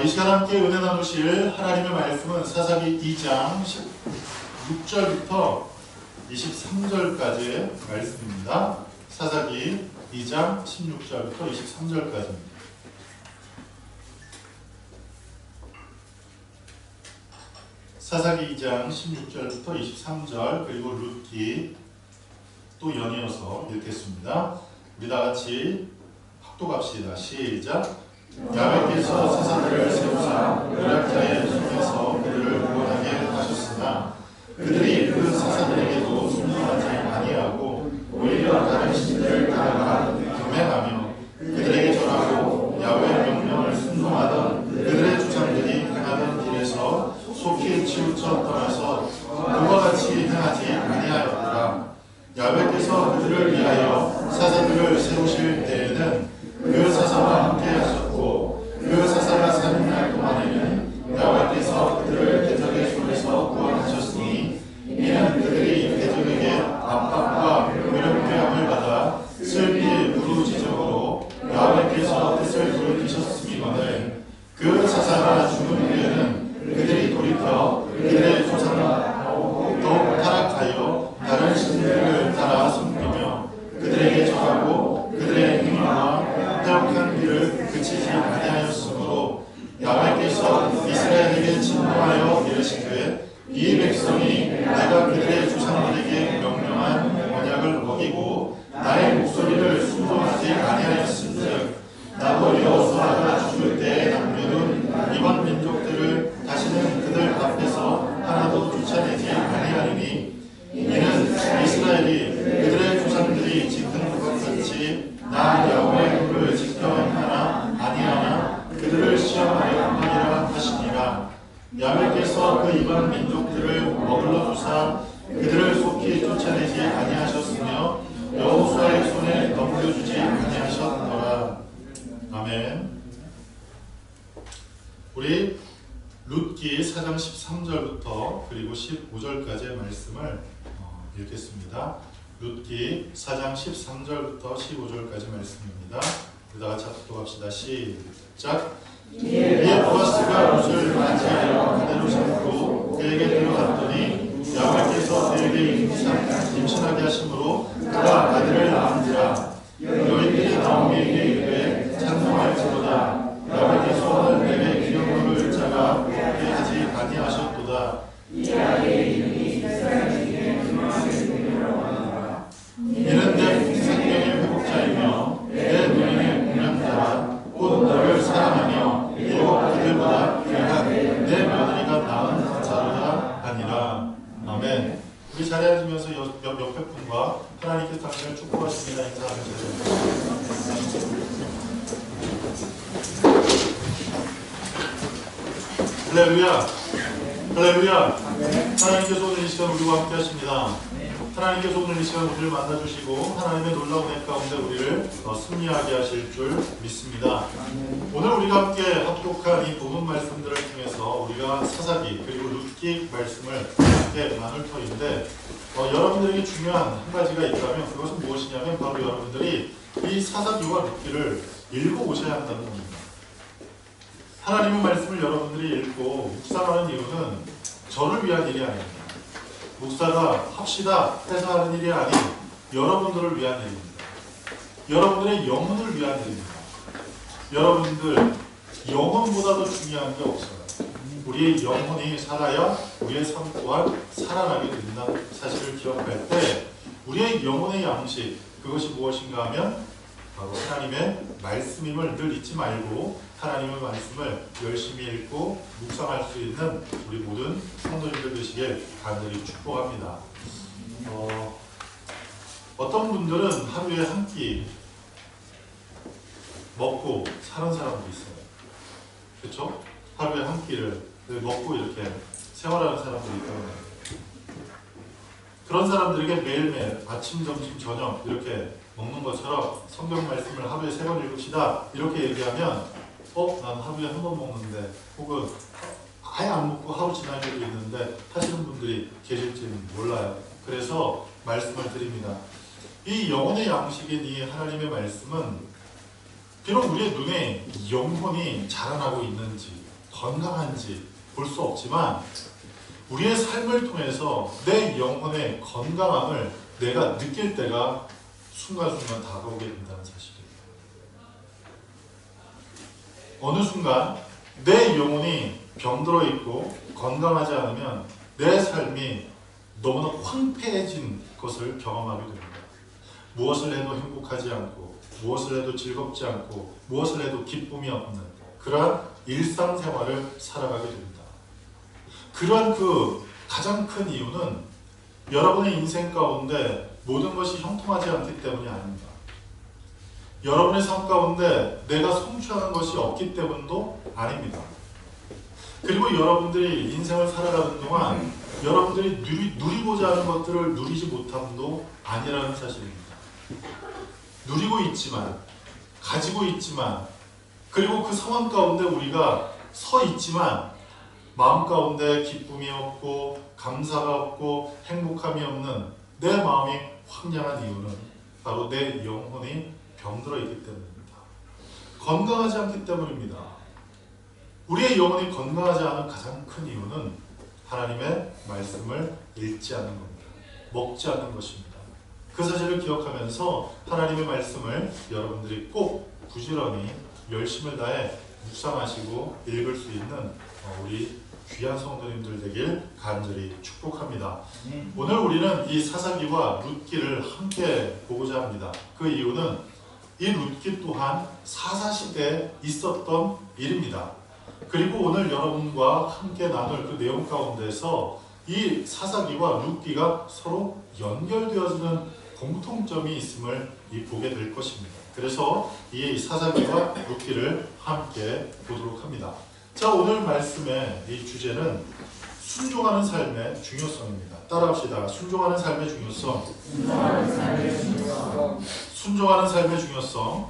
이 시간 함께 은혜 나누실 하나님의 말씀은 사사기 2장 16절부터 23절까지의 말씀입니다. 사사기 2장 16절부터 23절까지입니다. 사사기 2장 16절부터 23절 그리고 룻기 또 연이어서 읽겠습니다. 우리 다같이 합독합시다. 시작. 야훼께서 사사들을 세우사 노략자의 손에서 그들을 구원하게 하셨으나 그들이 그 사사들에게도 순종하지 아니하고 오히려 다른 신들을 따라가 교맹하며 그들에게 절하고 야훼 명령을 순종하던 그들의 조상들이 행하던 길에서 속히 치우쳐 떠나서 그와 같이 행하지 아니하였더라. 야훼께서 그들을 위하여 사사들을 세우실 때에는 그 사사와 함께 하셨고 그 사사가 사는 날 동안에는 야훼께서 그들을 대적의 손에서 구원하셨으니 이는 그들이 대적에게 압박과 괴롭힘을 받아 슬피 부르짖음으로 야훼께서 뜻을 돌이키셨음이거늘 그 사사가 죽은 후에는 그들이 돌이켜 그들의 조상과 더욱 타락하여 다른 신들을 따라 섬기며 그들에게 절하고 그들의 행위와 해역한 길을 그치지 아니하였으므로 야훼께서 이스라엘에게 진노하여 이르시되 이 백성이 내가 그들의 조상들에게 명령한 언약을 어기고 나의 목소리를 순종하지 아니하였은즉 나도 여호수아가 죽을 때에 남겨둔 이방 민족들을 다시는 그들 앞에서 하나도 쫓아내지 아니하리니 이는 이스라엘이 그들의 조상들이 지킨 것 같이 나 여호와의 도를 지켜 행하나 아니하나 그들을 시험하려 함이라 하시니라. 야훼께서 그 이방 민족들을 머물러 두사 그들을 속히 쫓아내지 아니하셨으며 여호수아의 손에 넘겨주지 아니하셨더라. 아멘. 우리 룻기 4장 13절부터 그리고 15절까지의 말씀을 읽겠습니다. 룻기 4장 13절부터 15절까지 말씀입니다. 우리 다같이 합독합시다. 시작. 이에 보아스가 룻을 맞이하여 그대로 삼고 그에게 들어갔더니 야훼께서 그에게 임신하게 하심으로 그가 아들을 낳은지라. 여인들이 나오미에게 이르되 찬송할지로다. 야훼께서 내게 기업을 자가 그렇게 하지 아니하셨도다. 이 아이의 이름이 이스라엘에게 유명하게 되리라고 하노라. 이는 내 생명의 회복자이며 내 눈의 공명자라. 곧 너를 사랑하며 이로 그들보다 귀한 내 며느리가 낳은 자로다 하니라. 아멘. 우리 자리에 앉으면서 옆에 분과 하나님께 당신을 축복하십니다. 인사하면 되겠습니다. 할렐루야. 할렐루야. 하나님께서 오늘 이 시간 우리와 함께 하십니다. 하나님께서 오늘 이 시간 우리를 만나주시고 하나님의 놀라운 애 가운데 우리를 승리하게 하실 줄 믿습니다. 오늘 우리가 함께 합독한 이 본문 말씀들을 통해서 우리가 사사기 그리고 룻기 말씀을 함께 나눌 터인데 여러분들에게 중요한 한 가지가 있다면 그것은 무엇이냐면 바로 여러분들이 이 사사기와 룻기를 읽어오셔야 한다는 겁니다. 하나님의 말씀을 여러분들이 읽고 묵상하는 이유는 저를 위한 일이 아닙니다. 목사가 합시다 해서 하는 일이 아닌 여러분들을 위한 일입니다. 여러분들의 영혼을 위한 일입니다. 여러분들 영혼보다도 중요한 게 없어요. 우리의 영혼이 살아야 우리의 삶 또한 살아나게 된다는 사실을 기억할 때 우리의 영혼의 양식 그것이 무엇인가 하면 바로 하나님의 말씀임을 늘 잊지 말고 하나님의 말씀을 열심히 읽고 묵상할 수 있는 우리 모든 성도님들 되시길 간절히 축복합니다. 어떤 분들은 하루에 한 끼 먹고 사는 사람도 있어요. 그렇죠? 하루에 한 끼를 먹고 이렇게 생활하는 사람들이 있거든요. 그런 사람들에게 매일매일 아침, 점심, 저녁 이렇게 먹는 것처럼 성경 말씀을 하루에 3번 읽읍시다 이렇게 얘기하면 난 하루에 한 번 먹는데 혹은 아예 안 먹고 하루 지날 때도 있는데 하시는 분들이 계실지는 몰라요. 그래서 말씀을 드립니다. 이 영혼의 양식인 이 하나님의 말씀은 비록 우리의 눈에 영혼이 자라나고 있는지 건강한지 볼 수 없지만 우리의 삶을 통해서 내 영혼의 건강함을 내가 느낄 때가 순간순간 다가오게 된다는 사실이에요. 어느 순간 내 영혼이 병들어 있고 건강하지 않으면 내 삶이 너무나 황폐해진 것을 경험하게 됩니다. 무엇을 해도 행복하지 않고 무엇을 해도 즐겁지 않고 무엇을 해도 기쁨이 없는 그러한 일상생활을 살아가게 됩니다. 그러한 그 가장 큰 이유는 여러분의 인생 가운데 모든 것이 형통하지 않기 때문이 아닙니다. 여러분의 삶 가운데 내가 성취하는 것이 없기 때문도 아닙니다. 그리고 여러분들이 인생을 살아가는 동안 여러분들이 누리고자 하는 것들을 누리지 못함도 아니라는 사실입니다. 누리고 있지만, 가지고 있지만, 그리고 그 상황 가운데 우리가 서 있지만 마음 가운데 기쁨이 없고 감사가 없고 행복함이 없는 내 마음이 황량한 이유는 바로 내 영혼이 병들어 있기 때문입니다. 건강하지 않기 때문입니다. 우리의 영혼이 건강하지 않은 가장 큰 이유는 하나님의 말씀을 읽지 않는 겁니다. 먹지 않는 것입니다. 그 사실을 기억하면서 하나님의 말씀을 여러분들이 꼭 부지런히 열심을 다해 묵상하시고 읽을 수 있는 우리 귀한 성도님들 되길 간절히 축복합니다. 오늘 우리는 이 사사기와 룻기를 함께 보고자 합니다. 그 이유는 이 룻기 또한 사사시대에 있었던 일입니다. 그리고 오늘 여러분과 함께 나눌 그 내용 가운데서 이 사사기와 룻기가 서로 연결되어지는 공통점이 있음을 보게 될 것입니다. 그래서 이 사사기와 룻기를 함께 보도록 합니다. 자, 오늘 말씀의 이 주제는 순종하는 삶의 중요성입니다. 따라합시다. 순종하는 삶의 중요성. 순종하는 삶의 중요성.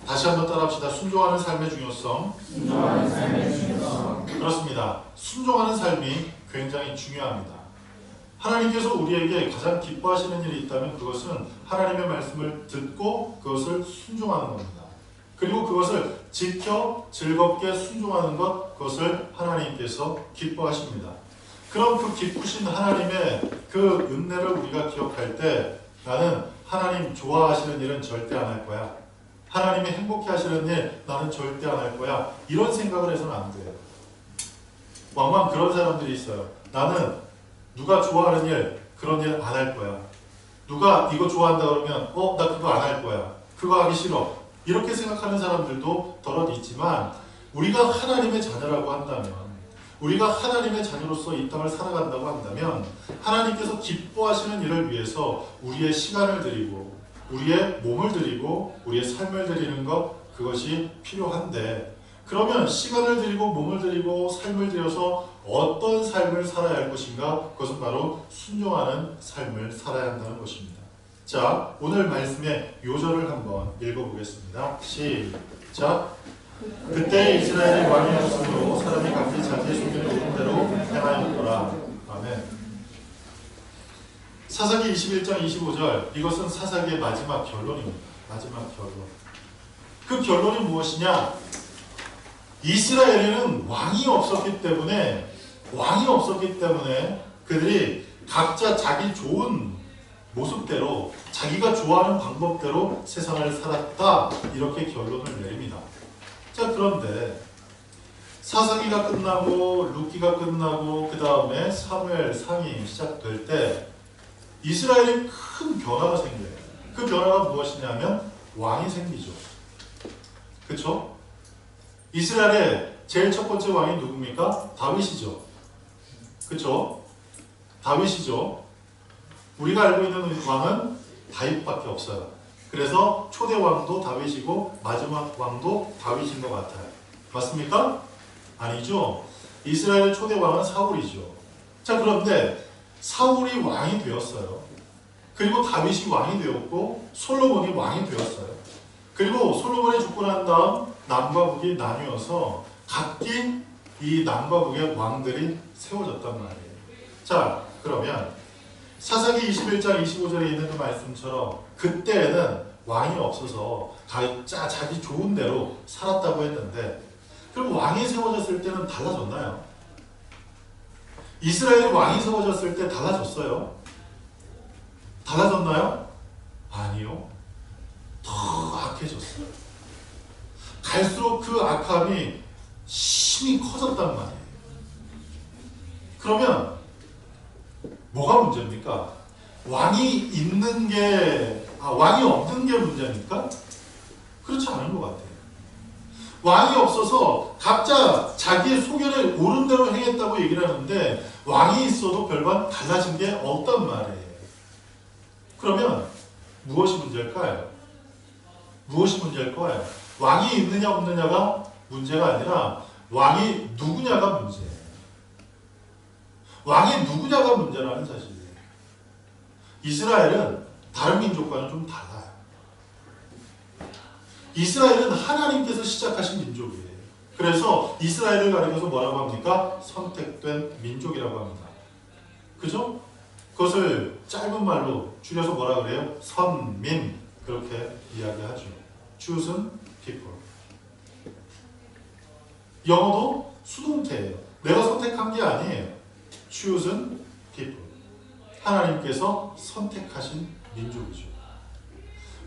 다시 한번 따라합시다. 순종하는 삶의 중요성. 그렇습니다. 순종하는 삶이 굉장히 중요합니다. 하나님께서 우리에게 가장 기뻐하시는 일이 있다면 그것은 하나님의 말씀을 듣고 그것을 순종하는 겁니다. 그리고 그것을 지켜 즐겁게 순종하는 것, 그것을 하나님께서 기뻐하십니다. 그럼 그 기쁘신 하나님의 그 은혜를 우리가 기억할 때 나는 하나님 좋아하시는 일은 절대 안 할 거야. 하나님이 행복해 하시는 일 나는 절대 안 할 거야. 이런 생각을 해서는 안 돼요. 왕왕 그런 사람들이 있어요. 나는 누가 좋아하는 일 그런 일 안 할 거야. 누가 이거 좋아한다 그러면 나 그거 안 할 거야. 그거 하기 싫어. 이렇게 생각하는 사람들도 더러 있지만 우리가 하나님의 자녀라고 한다면 우리가 하나님의 자녀로서 이 땅을 살아간다고 한다면 하나님께서 기뻐하시는 일을 위해서 우리의 시간을 드리고 우리의 몸을 드리고 우리의 삶을 드리는 것 그것이 필요한데 그러면 시간을 드리고 몸을 드리고 삶을 들여서 어떤 삶을 살아야 할 것인가? 그것은 바로 순종하는 삶을 살아야 한다는 것입니다. 자, 오늘 말씀의 요절을 한번 읽어보겠습니다. 시작. 그때 이스라엘의 왕이 없으므로 사람이 각기 자기의 소견에 오른 대로 행하였더라. 아멘. 사사기 21장 25절 이것은 사사기의 마지막 결론입니다. 마지막 결론. 그 결론이 무엇이냐? 이스라엘에는 왕이 없었기 때문에 그들이 각자 자기 좋은 모습대로 자기가 좋아하는 방법대로 세상을 살았다 이렇게 결론을 내립니다. 자, 그런데 사사기가 끝나고 룻기가 끝나고 그 다음에 사무엘 상이 시작될 때 이스라엘에 큰 변화가 생겨요. 그 변화가 무엇이냐면 왕이 생기죠. 그렇죠? 이스라엘의 제일 첫 번째 왕이 누굽니까? 다윗이죠. 그렇죠? 다윗이죠. 우리가 알고 있는 왕은 다윗밖에 없어요. 그래서 초대 왕도 다윗이고 마지막 왕도 다윗인 것 같아요. 맞습니까? 아니죠. 이스라엘의 초대 왕은 사울이죠. 자, 그런데 사울이 왕이 되었어요. 그리고 다윗이 왕이 되었고 솔로몬이 왕이 되었어요. 그리고 솔로몬이 죽고 난 다음 남과 북이 나뉘어서 각기 이 남과 북의 왕들이 세워졌단 말이에요. 자, 그러면 사사기 21장 25절에 있는 그 말씀처럼 그때에는 왕이 없어서 각자 자기 좋은 대로 살았다고 했는데 그럼 왕이 세워졌을 때는 달라졌나요? 이스라엘이 왕이 세워졌을 때 달라졌어요? 달라졌나요? 아니요. 더 악해졌어요. 갈수록 그 악함이 심히 커졌단 말이에요. 그러면 뭐가 문제입니까? 왕이 없는 게 문제입니까? 그렇지 않은 것 같아요. 왕이 없어서 각자 자기의 소견에 옳은 대로 행했다고 얘기를 하는데 왕이 있어도 별반 달라진 게 없단 말이에요. 그러면 무엇이 문제일까요? 무엇이 문제일까요? 왕이 있느냐 없느냐가 문제가 아니라 왕이 누구냐가 문제예요. 왕이 누구냐가 문제라는 사실이에요. 이스라엘은 다른 민족과는 좀 달라요. 이스라엘은 하나님께서 시작하신 민족이에요. 그래서 이스라엘을 가리켜서 뭐라고 합니까? 선택된 민족이라고 합니다. 그죠? 그것을 짧은 말로 줄여서 뭐라 그래요? 선민, 그렇게 이야기하죠. chosen people. 영어도 수동태예요. 내가 선택한 게 아니에요. chosen people. 하나님께서 선택하신 민족이죠.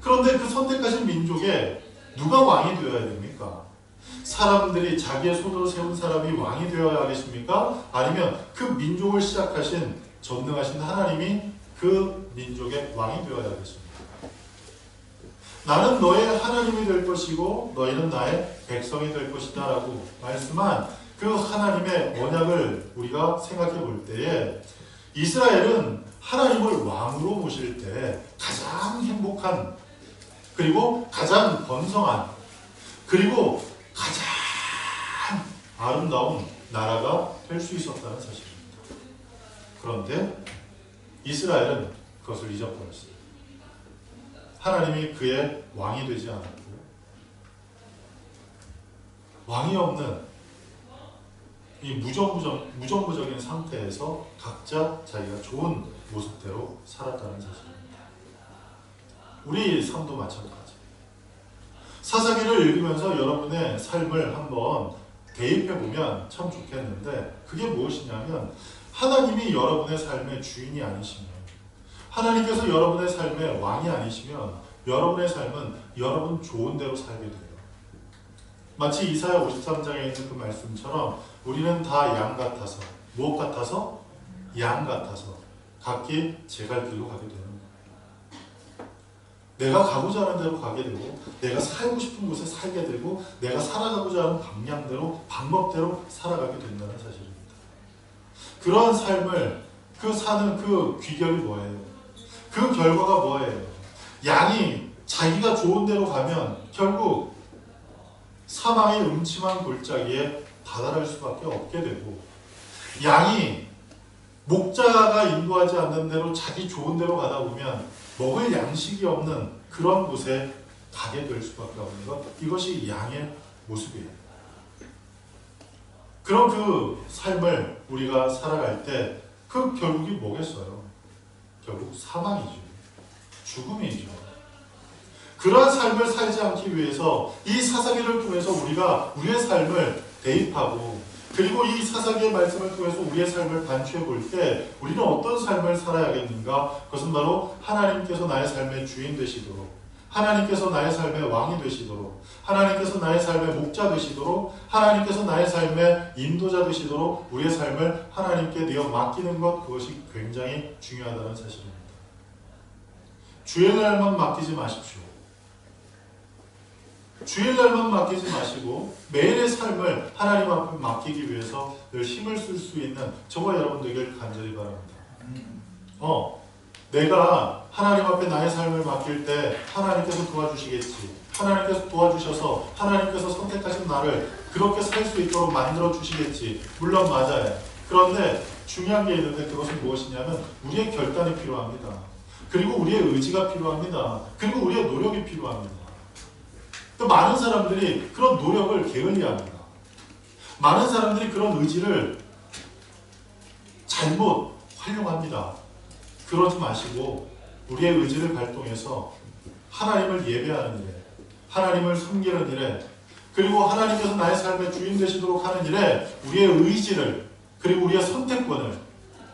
그런데 그 선택하신 민족에 누가 왕이 되어야 됩니까? 사람들이 자기의 손으로 세운 사람이 왕이 되어야 하겠습니까? 아니면 그 민족을 시작하신 전능하신 하나님이 그 민족의 왕이 되어야 하겠습니까? 나는 너의 하나님이 될 것이고 너희는 나의 백성이 될 것이다 라고 말씀한 그 하나님의 언약을 우리가 생각해 볼 때에 이스라엘은 하나님을 왕으로 모실 때 가장 행복한, 그리고 가장 번성한, 그리고 가장 아름다운 나라가 될 수 있었다는 사실입니다. 그런데 이스라엘은 그것을 잊어버렸습니다. 하나님이 그의 왕이 되지 않았고, 왕이 없는 이 무정부적인 상태에서 각자 자기가 좋은 모습대로 살았다는 사실입니다. 우리 삶도 마찬가지. 사사기를 읽으면서 여러분의 삶을 한번 대입해보면 참 좋겠는데, 그게 무엇이냐면 하나님이 여러분의 삶의 주인이 아니시면, 하나님께서 여러분의 삶의 왕이 아니시면 여러분의 삶은 여러분 좋은 대로 살게 돼요. 마치 이사야 53장에 있는 그 말씀처럼 우리는 다 양 같아서, 무엇 같아서? 양 같아서 각기 제 갈 길로 가게 되는 거예요. 내가 가고자 하는 대로 가게 되고, 내가 살고 싶은 곳에 살게 되고, 내가 살아가고자 하는 방법대로 살아가게 된다는 사실입니다. 그러한 삶을 사는 그 귀결이 뭐예요? 그 결과가 뭐예요? 양이 자기가 좋은 대로 가면 결국 사망의 음침한 골짜기에 다다를 수밖에 없게 되고, 양이 목자가 인도하지 않는 대로 자기 좋은 대로 가다 보면 먹을 양식이 없는 그런 곳에 가게 될 수밖에 없는 것, 이것이 양의 모습이에요. 그런 그 삶을 우리가 살아갈 때 그 결국이 뭐겠어요? 결국 사망이죠. 죽음이죠. 그러한 삶을 살지 않기 위해서 이 사사기를 통해서 우리가 우리의 삶을 대입하고, 그리고 이 사사기의 말씀을 통해서 우리의 삶을 반추해 볼 때 우리는 어떤 삶을 살아야겠는가? 그것은 바로 하나님께서 나의 삶의 주인 되시도록, 하나님께서 나의 삶의 왕이 되시도록, 하나님께서 나의 삶의 목자 되시도록, 하나님께서 나의 삶의 인도자 되시도록 우리의 삶을 하나님께 내어 맡기는 것, 그것이 굉장히 중요하다는 사실입니다. 주일날만 맡기지 마십시오. 주일날만 맡기지 마시고 매일의 삶을 하나님 앞에 맡기기 위해서 늘 힘을 쓸 수 있는 저와 여러분 되길 간절히 바랍니다. 내가 하나님 앞에 나의 삶을 맡길 때 하나님께서 도와주시겠지. 하나님께서 도와주셔서 하나님께서 선택하신 나를 그렇게 살 수 있도록 만들어 주시겠지. 물론 맞아요. 그런데 중요한 게 있는데, 그것은 무엇이냐면 우리의 결단이 필요합니다. 그리고 우리의 의지가 필요합니다. 그리고 우리의 노력이 필요합니다. 많은 사람들이 그런 노력을 게을리합니다. 많은 사람들이 그런 의지를 잘못 활용합니다. 그러지 마시고 우리의 의지를 발동해서 하나님을 예배하는 일에, 하나님을 섬기는 일에, 그리고 하나님께서 나의 삶의 주인 되시도록 하는 일에 우리의 의지를 그리고 우리의 선택권을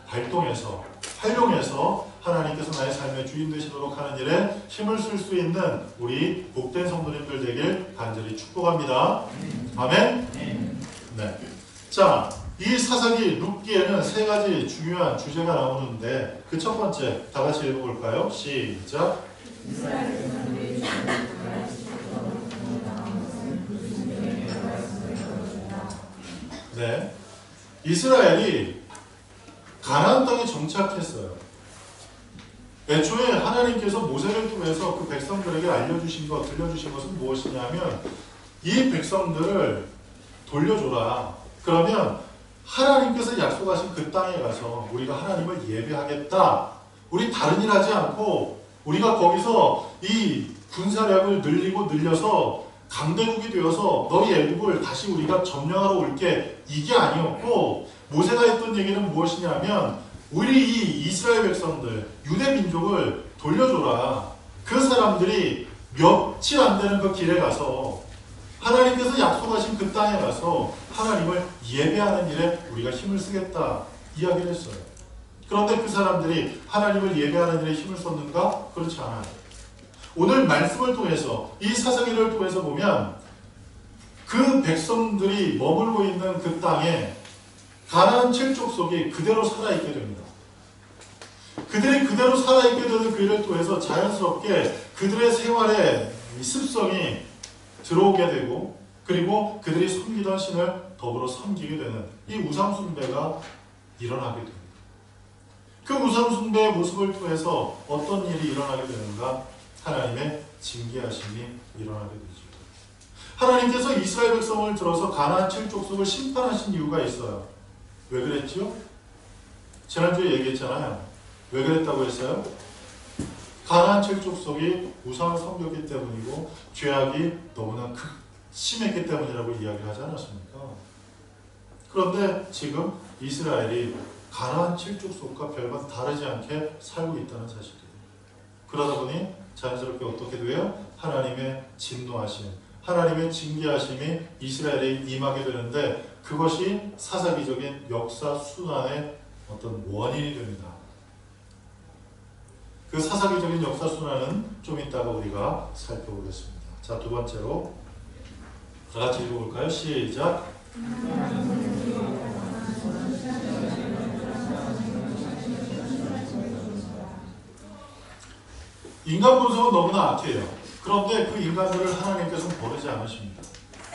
발동해서 활용해서 하나님께서 나의 삶의 주인 되시도록 하는 일에 힘을 쓸 수 있는 우리 복된 성도님들 되길 간절히 축복합니다. 아멘. 네. 자, 이 사사기 룻기에는 세 가지 중요한 주제가 나오는데 그 첫 번째 다 같이 읽어볼까요? 시작. 네. 이스라엘이 가나안 땅에 정착했어요. 애초에 하나님께서 모세를 통해서 그 백성들에게 알려주신 것, 들려주신 것은 무엇이냐면 이 백성들을 돌려줘라. 그러면 하나님께서 약속하신 그 땅에 가서 우리가 하나님을 예배하겠다. 우리 다른 일 하지 않고 우리가 거기서 이 군사력을 늘려서 강대국이 되어서 너희 애국을 다시 우리가 점령하러 올게. 이게 아니었고 모세가 했던 얘기는 무엇이냐면 우리 이 이스라엘 백성들, 유대 민족을 돌려줘라. 그 사람들이 며칠 안 되는 그 길에 가서 하나님께서 약속하신 그 땅에 가서 하나님을 예배하는 일에 우리가 힘을 쓰겠다 이야기를 했어요. 그런데 그 사람들이 하나님을 예배하는 일에 힘을 썼는가? 그렇지 않아요. 오늘 말씀을 통해서 이 사사기를 통해서 보면 그 백성들이 머물고 있는 그 땅에 가나안 7족속이 그대로 살아있게 됩니다. 그들이 그대로 살아있게 되는 그 일을 통해서 자연스럽게 그들의 생활에 습성이 들어오게 되고 그리고 그들이 섬기던 신을 더불어 섬기게 되는 이 우상숭배가 일어나게 됩니다. 그 우상숭배의 모습을 통해서 어떤 일이 일어나게 되는가? 하나님의 징계하심이 일어나게 되죠. 하나님께서 이스라엘 백성을 들어서 가나안 7족속을 심판하신 이유가 있어요. 왜 그랬죠? 지난주에 얘기했잖아요. 왜 그랬다고 했어요? 가나안 7족속이 우상을 섬겼기 때문이고 죄악이 너무나 심했기 때문이라고 이야기를 하지 않았습니까? 그런데 지금 이스라엘이 가나안 7족속과 별반 다르지 않게 살고 있다는 사실이에요. 그러다 보니 자연스럽게 어떻게 돼요? 하나님의 진노하심, 하나님의 징계하심이 이스라엘에 임하게 되는데 그것이 사사기적인 역사 순환의 어떤 원인이 됩니다. 그 사사기적인 역사 순환은 좀 이따가 우리가 살펴보겠습니다. 자, 두 번째로 다 같이 읽어볼까요? 시작. 인간 본성은 너무나 악해요. 그런데 그 인간들을 하나님께서는 버리지 않으십니다.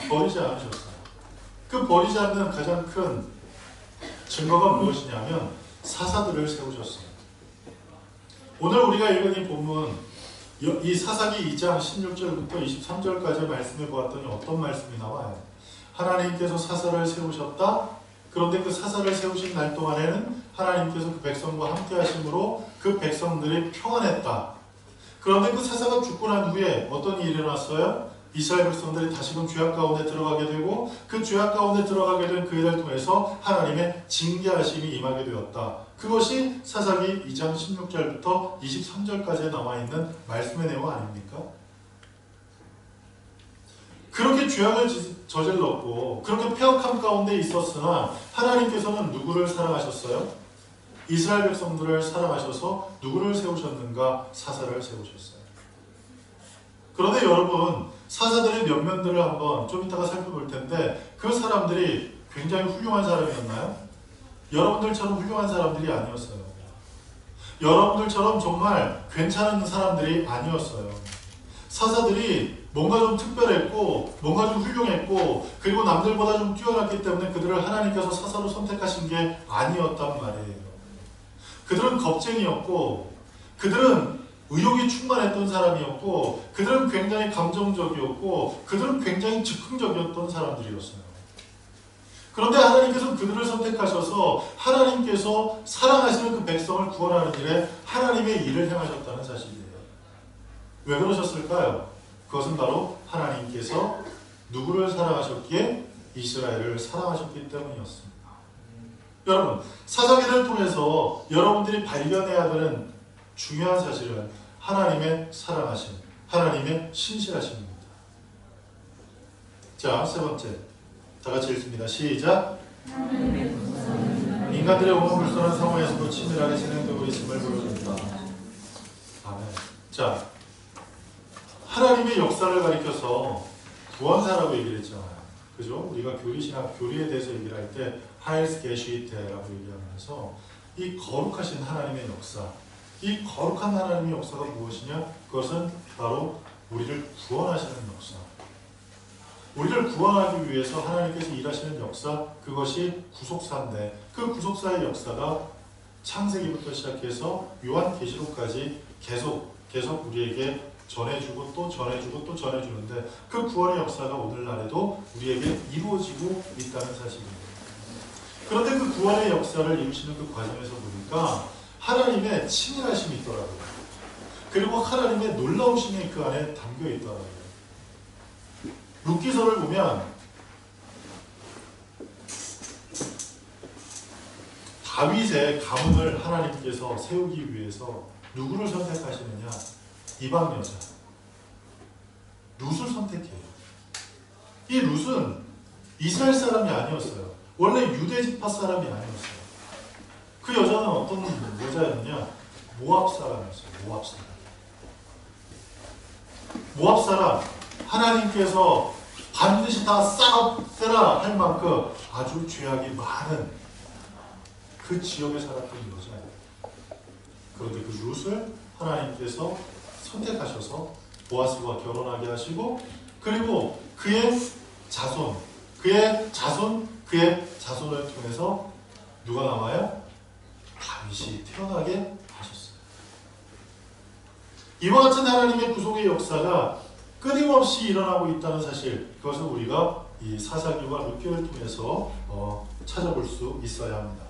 버리지 않으셨어요. 그 버리지 않는 가장 큰 증거가 무엇이냐면 사사들을 세우셨어요. 오늘 우리가 읽은 이 본문, 이 사사기 2장 16절부터 23절까지 말씀을 보았더니 어떤 말씀이 나와요? 하나님께서 사사를 세우셨다. 그런데 그 사사를 세우신 날 동안에는 하나님께서 그 백성과 함께 하심으로 그 백성들이 평안했다. 그런데 그 사사가 죽고 난 후에 어떤 일이 일어났어요? 이스라엘 백성들이 다시금 죄악 가운데 들어가게 되고 그 죄악 가운데 들어가게 된 그 일을 통해서 하나님의 징계하심이 임하게 되었다. 그것이 사사기 2장 16절부터 23절까지에 나와 있는 말씀의 내용 아닙니까? 그렇게 죄악을 저질렀고 그렇게 폐역함 가운데 있었으나 하나님께서는 누구를 사랑하셨어요? 이스라엘 백성들을 사랑하셔서 누구를 세우셨는가? 사사를 세우셨어요. 그런데 여러분, 사사들의 면면들을 한번 좀 이따가 살펴볼 텐데 그 사람들이 굉장히 훌륭한 사람이었나요? 여러분들처럼 훌륭한 사람들이 아니었어요. 여러분들처럼 정말 괜찮은 사람들이 아니었어요. 사사들이 뭔가 좀 특별했고 뭔가 좀 훌륭했고 그리고 남들보다 좀 뛰어났기 때문에 그들을 하나님께서 사사로 선택하신 게 아니었단 말이에요. 그들은 겁쟁이였고 그들은 의욕이 충만했던 사람이었고 그들은 굉장히 감정적이었고 그들은 굉장히 즉흥적이었던 사람들이었어요. 그런데 하나님께서 그들을 선택하셔서 하나님께서 사랑하시는 그 백성을 구원하는 일에 하나님의 일을 행하셨다는 사실이에요. 왜 그러셨을까요? 그것은 바로 하나님께서 누구를 사랑하셨기에? 이스라엘을 사랑하셨기 때문이었습니다. 여러분, 사사기를 통해서 여러분들이 발견해야 되는 중요한 사실은 하나님의 사랑하심, 하나님의 신실하심입니다. 자, 세 번째. 다 같이 읽습니다. 시작. 인간들의 온갖 불순한 상황에서도 치밀하게 진행되고 있음을 보여준다. 아멘. 자, 하나님의 역사를 가리켜서 구원사라고 얘기를 했잖아요. 그죠? 우리가 교리신학, 교리에 대해서 얘기를 할 때 하일스 게슈이테라고 얘기하면서 이 거룩하신 하나님의 역사, 이 거룩한 하나님의 역사가 무엇이냐? 그것은 바로 우리를 구원하시는 역사. 우리를 구원하기 위해서 하나님께서 일하시는 역사, 그것이 구속사인데 그 구속사의 역사가 창세기부터 시작해서 요한계시록까지 계속 우리에게 전해주고 또 전해주고 또 전해주는데 그 구원의 역사가 오늘날에도 우리에게 이루어지고 있다는 사실입니다. 그런데 그 구원의 역사를 이루시는 그 과정에서 보니까 하나님의 친밀하심이 있더라고요. 그리고 하나님의 놀라우심이 그 안에 담겨 있더라고요. 룻기서를 보면 다윗의 가문을 하나님께서 세우기 위해서 누구를 선택하시느냐? 이방 여자 룻을 선택해요. 이 룻은 이스라엘 사람이 아니었어요. 원래 유대 지파 사람이 아니었어요. 그 여자는 어떤 여자였느냐? 모압 사람이었어요. 모압 사람. 모압 사람, 하나님께서 반드시 다 싹없애라 할 만큼 아주 죄악이 많은 그 지역에 살았던 여자예요. 그런데 그 룻을 하나님께서 선택하셔서 보아스와 결혼하게 하시고, 그리고 그의 자손을 통해서 누가 나와요? 다윗이 태어나게 하셨어요. 이와 같은 하나님의 구속의 역사가 끊임없이 일어나고 있다는 사실, 그것을 우리가 이 사사기와 룻기를 통해서 찾아볼 수 있어야 합니다.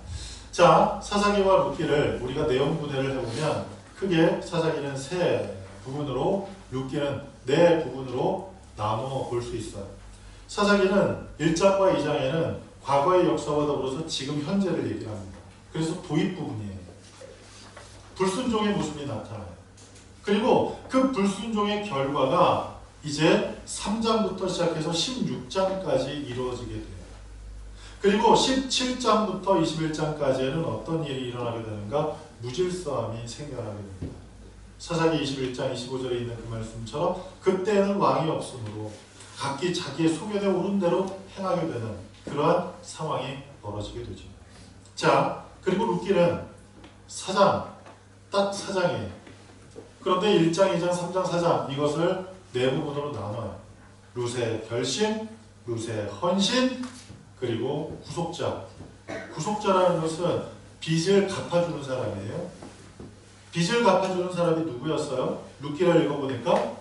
자, 사사기와 룻기를 우리가 내용 분해를 해보면 크게 사사기는 세 부분으로, 룻기는 네 부분으로 나누어 볼 수 있어요. 사사기는 1장과 2장에는 과거의 역사와 더불어서 지금 현재를 얘기를 합니다. 그래서 도입 부분이에요. 불순종의 모습이 나타나요. 그리고 그 불순종의 결과가 이제 3장부터 시작해서 16장까지 이루어지게 돼요. 그리고 17장부터 21장까지에는 어떤 일이 일어나게 되는가? 무질서함이 생겨나게 됩니다. 사사기 21장 25절에 있는 그 말씀처럼 그때는 왕이 없으므로 각기 자기의 소견에 오른 대로 행하게 되는 그러한 상황이 벌어지게 되죠. 자, 그리고 룻기는 4장, 딱 4장이에요. 그런데 1장, 2장, 3장, 4장 이것을 네 부분으로 나눠요. 룻의 결심, 룻의 헌신, 그리고 구속자. 구속자라는 것은 빚을 갚아주는 사람이에요. 빚을 갚아주는 사람이 누구였어요? 룻기를 읽어보니까?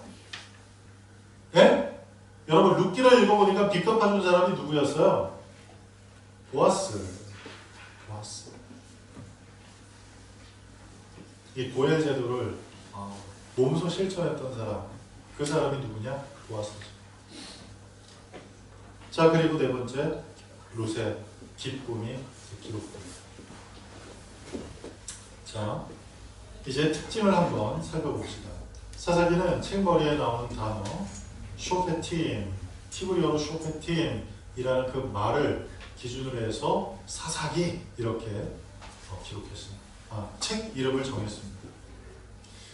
네? 여러분, 룻기를 읽어보니까 빚 갚아주는 사람이 누구였어요? 보아스. 이 고엘 제도를 몸소 실천했던 사람, 그 사람이 누구냐? 보아스죠. 자, 그리고 네 번째, 룻의 기쁨이 기록됩니다. 자, 이제 특징을 한번 살펴봅시다. 사사기는 책머리에 나오는 단어 쇼페팀, 티브리어로 쇼페팀이라는 그 말을 기준으로 해서 사사기 이렇게 기록했습니다. 책 이름을 정했습니다.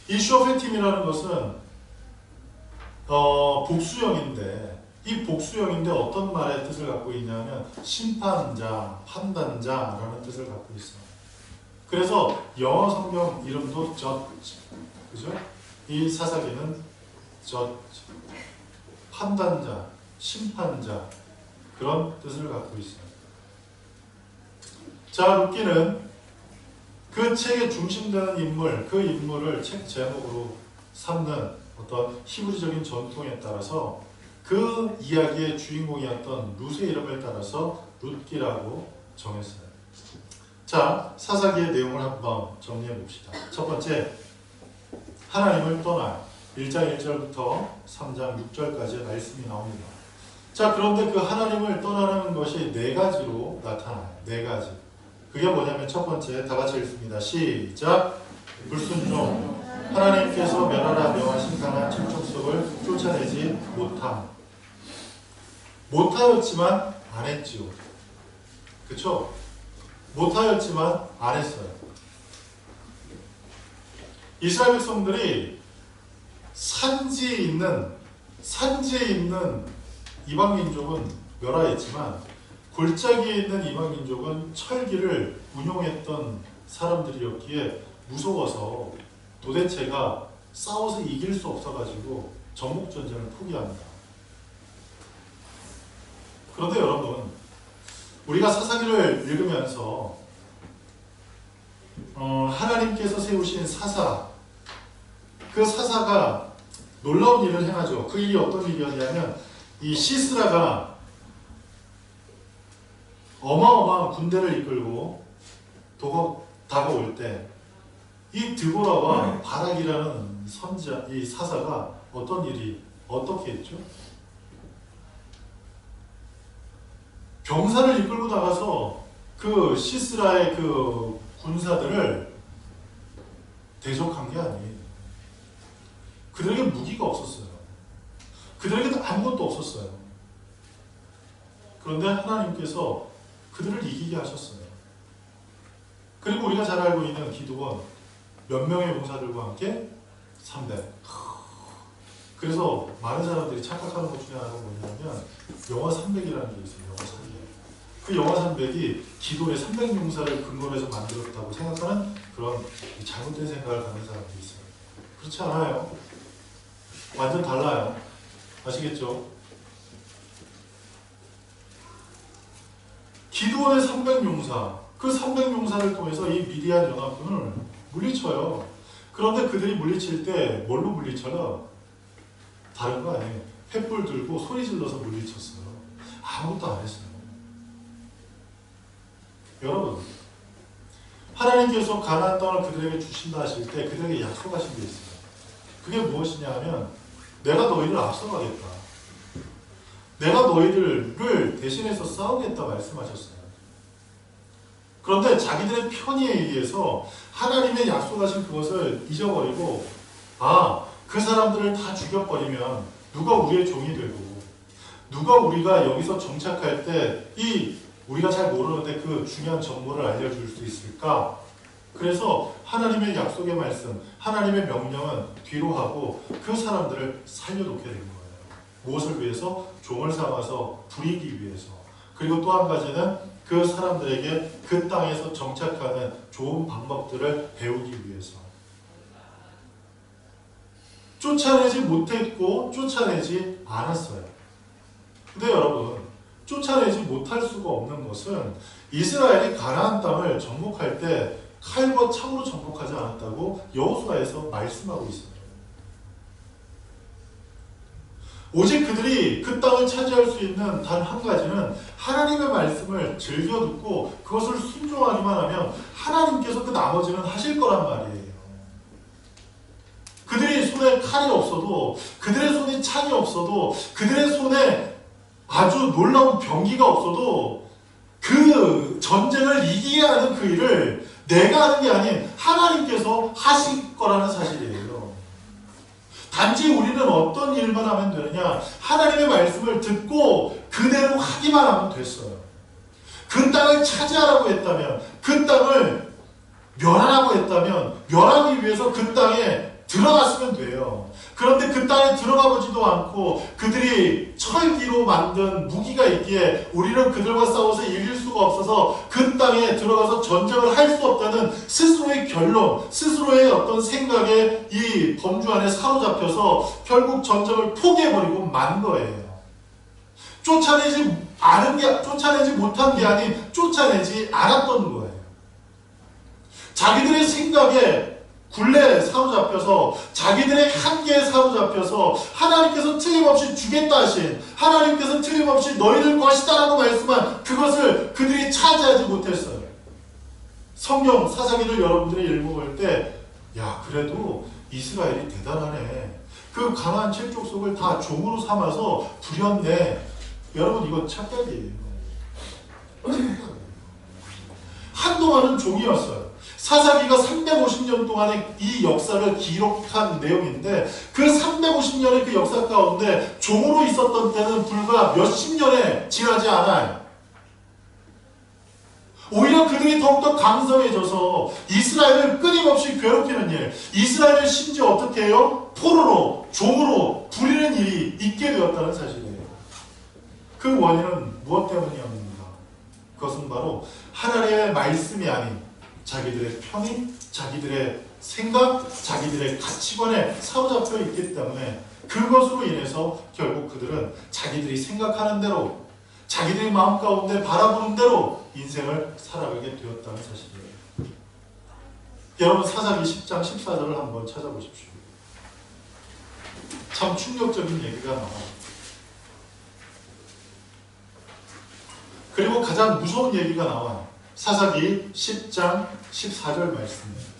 이 쇼페팀이라는 것은 복수형인데, 이 복수형인데 어떤 말의 뜻을 갖고 있냐면 심판자, 판단자라는 뜻을 갖고 있어요. 그래서 영어 성경 이름도 judge, 그죠? 이 사사기는 judge, 판단자, 심판자, 그런 뜻을 갖고 있어요. 자, 룻기는 그 책의 중심되는 인물, 그 인물을 책 제목으로 삼는 어떤 히브리적인 전통에 따라서 그 이야기의 주인공이었던 룻의 이름을 따라서 룻기라고 정했어요. 자, 사사기의 내용을 한번 정리해 봅시다. 첫 번째, 하나님을 떠나요. 1장 1절부터 3장 6절까지의 말씀이 나옵니다. 자, 그런데 그 하나님을 떠나는 것이 네 가지로 나타나요. 네 가지. 그게 뭐냐면 첫 번째, 다 같이 읽습니다. 시작. 불순종. 하나님께서 멸하라 명하신 강한 칠족속을 쫓아내지 못함. 못하였지만 안 했지요. 그쵸? 못하였지만 안 했어요. 이스라엘 백성들이 산지에 있는 이방민족은 멸하였지만 골짜기에 있는 이방민족은 철기를 운용했던 사람들이었기에 무서워서 도대체가 싸워서 이길 수 없어가지고 전국전쟁을 포기합니다. 그런데 여러분, 우리가 사사기를 읽으면서 하나님께서 세우신 사사, 그 사사가 놀라운 일을 행하죠. 그 일이 어떤 일이었냐면 이 시스라가 어마어마한 군대를 이끌고 다가올 때 이 드보라와 바락이라는 선지자, 이 사사가 어떻게 했죠? 병사를 이끌고 나가서 그 시스라의 그 군사들을 대적한 게 아니에요. 그들에게 무기가 없었어요. 그들에게도 아무것도 없었어요. 그런데 하나님께서 그들을 이기게 하셨어요. 그리고 우리가 잘 알고 있는 기드온 몇 명의 용사들과 함께 300. 그래서 많은 사람들이 착각하는 것 중에 하나가 뭐냐면 영화 300이라는 게 있어요. 영화 300. 그 영화 300이 기도의 300용사를 근거로 해서 만들었다고 생각하는 그런 잘못된 생각을 갖는 사람들이 있어요. 그렇지 않아요. 완전 달라요. 아시겠죠? 기도의 300용사, 그 300용사를 통해서 이 미디안 연합군을 물리쳐요. 그런데 그들이 물리칠 때 뭘로 물리쳐요? 다른 거 아니에요. 횃불 들고 소리 질러서 물리쳤어요. 아무것도 안 했어요. 여러분, 하나님께서 가나안 땅을 그들에게 주신다 하실 때 그들에게 약속하신 게 있어요. 그게 무엇이냐 하면 내가 너희를 앞서가겠다. 내가 너희들을 대신해서 싸우겠다 말씀하셨어요. 그런데 자기들의 편의에 의해서 하나님의 약속하신 그것을 잊어버리고 그 사람들을 다 죽여버리면 누가 우리의 종이 되고 누가 우리가 여기서 정착할 때 우리가 잘 모르는데 그 중요한 정보를 알려줄 수 있을까? 그래서 하나님의 약속의 말씀, 하나님의 명령은 뒤로 하고 그 사람들을 살려놓게 된 거예요. 무엇을 위해서? 종을 삼아서 부리기 위해서. 그리고 또 한 가지는 그 사람들에게 그 땅에서 정착하는 좋은 방법들을 배우기 위해서. 쫓아내지 못했고 쫓아내지 않았어요. 근데 여러분, 쫓아내지 못할 수가 없는 것은 이스라엘이 가나안 땅을 정복할 때 칼과 창으로 정복하지 않았다고 여호수아에서 말씀하고 있어요. 오직 그들이 그 땅을 차지할 수 있는 단 한 가지는 하나님의 말씀을 즐겨 듣고 그것을 순종하기만 하면 하나님께서 그 나머지는 하실 거란 말이에요. 그들이 손에 칼이 없어도, 그들의 손에 창이 없어도, 그들의 손에 아주 놀라운 병기가 없어도 그 전쟁을 이기게 하는 그 일을 내가 하는 게 아닌 하나님께서 하실 거라는 사실이에요. 단지 우리는 어떤 일만 하면 되느냐? 하나님의 말씀을 듣고 그대로 하기만 하면 됐어요. 그 땅을 차지하라고 했다면, 그 땅을 멸하라고 했다면 멸하기 위해서 그 땅에 들어갔으면 돼요. 그런데 그 땅에 들어가 보지도 않고 그들이 철기로 만든 무기가 있기에 우리는 그들과 싸워서 이길 수가 없어서 그 땅에 들어가서 전쟁을 할 수 없다는 스스로의 결론, 스스로의 어떤 생각에 이 범주 안에 사로잡혀서 결국 전쟁을 포기해버리고 만 거예요. 쫓아내지 못한 게 아닌 쫓아내지 않았던 거예요. 자기들의 생각에 굴레에 사로잡혀서 자기들의 한계에 사로잡혀서 하나님께서 틀림없이 주겠다 하신, 하나님께서 틀림없이 너희들 것이다 라고 말씀한 그것을 그들이 차지하지 못했어요. 성경 사사기를 여러분들이 읽어볼 때 그래도 이스라엘이 대단하네. 그 가나안 7족속을 다 종으로 삼아서 부렸네. 여러분, 이거 착각이에요. 한동안은 종이었어요. 사사기가 350년 동안의 이 역사를 기록한 내용인데 그 350년의 그 역사 가운데 종으로 있었던 때는 불과 몇십 년에 지나지 않아요. 오히려 그들이 더욱더 강성해져서 이스라엘을 끊임없이 괴롭히는 일, 이스라엘을 심지어 어떻게 해요? 포로로, 종으로 부리는 일이 있게 되었다는 사실이에요. 그 원인은 무엇 때문이었는가? 그것은 바로 하나님의 말씀이 아닌 자기들의 편의, 자기들의 생각, 자기들의 가치관에 사로잡혀 있기 때문에 그것으로 인해서 결국 그들은 자기들이 생각하는 대로 자기들의 마음 가운데 바라보는 대로 인생을 살아가게 되었다는 사실이에요. 여러분 사사기 10장 14절을 한번 찾아보십시오. 참 충격적인 얘기가 나와요. 그리고 가장 무서운 얘기가 나와요. 사사기 10장 14절 말씀이에요.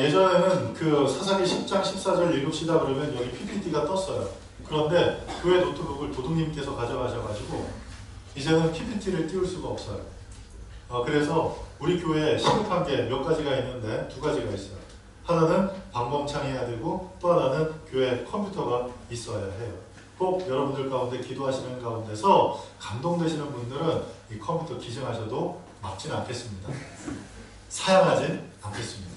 예전에는 그 사사기 10장 14절 읽읍시다 그러면 여기 PPT가 떴어요. 그런데 교회 노트북을 도둑님께서 가져가셔가지고 이제는 PPT를 띄울 수가 없어요. 그래서 우리 교회에 시급한 게 몇 가지가 있는데 두 가지가 있어요. 하나는 방범창해야 되고 또 하나는 교회 컴퓨터가 있어야 해요. 꼭 여러분들 가운데 기도하시는 가운데서 감동되시는 분들은 이 컴퓨터 기증하셔도 막진 않겠습니다. 사양하진 않겠습니다.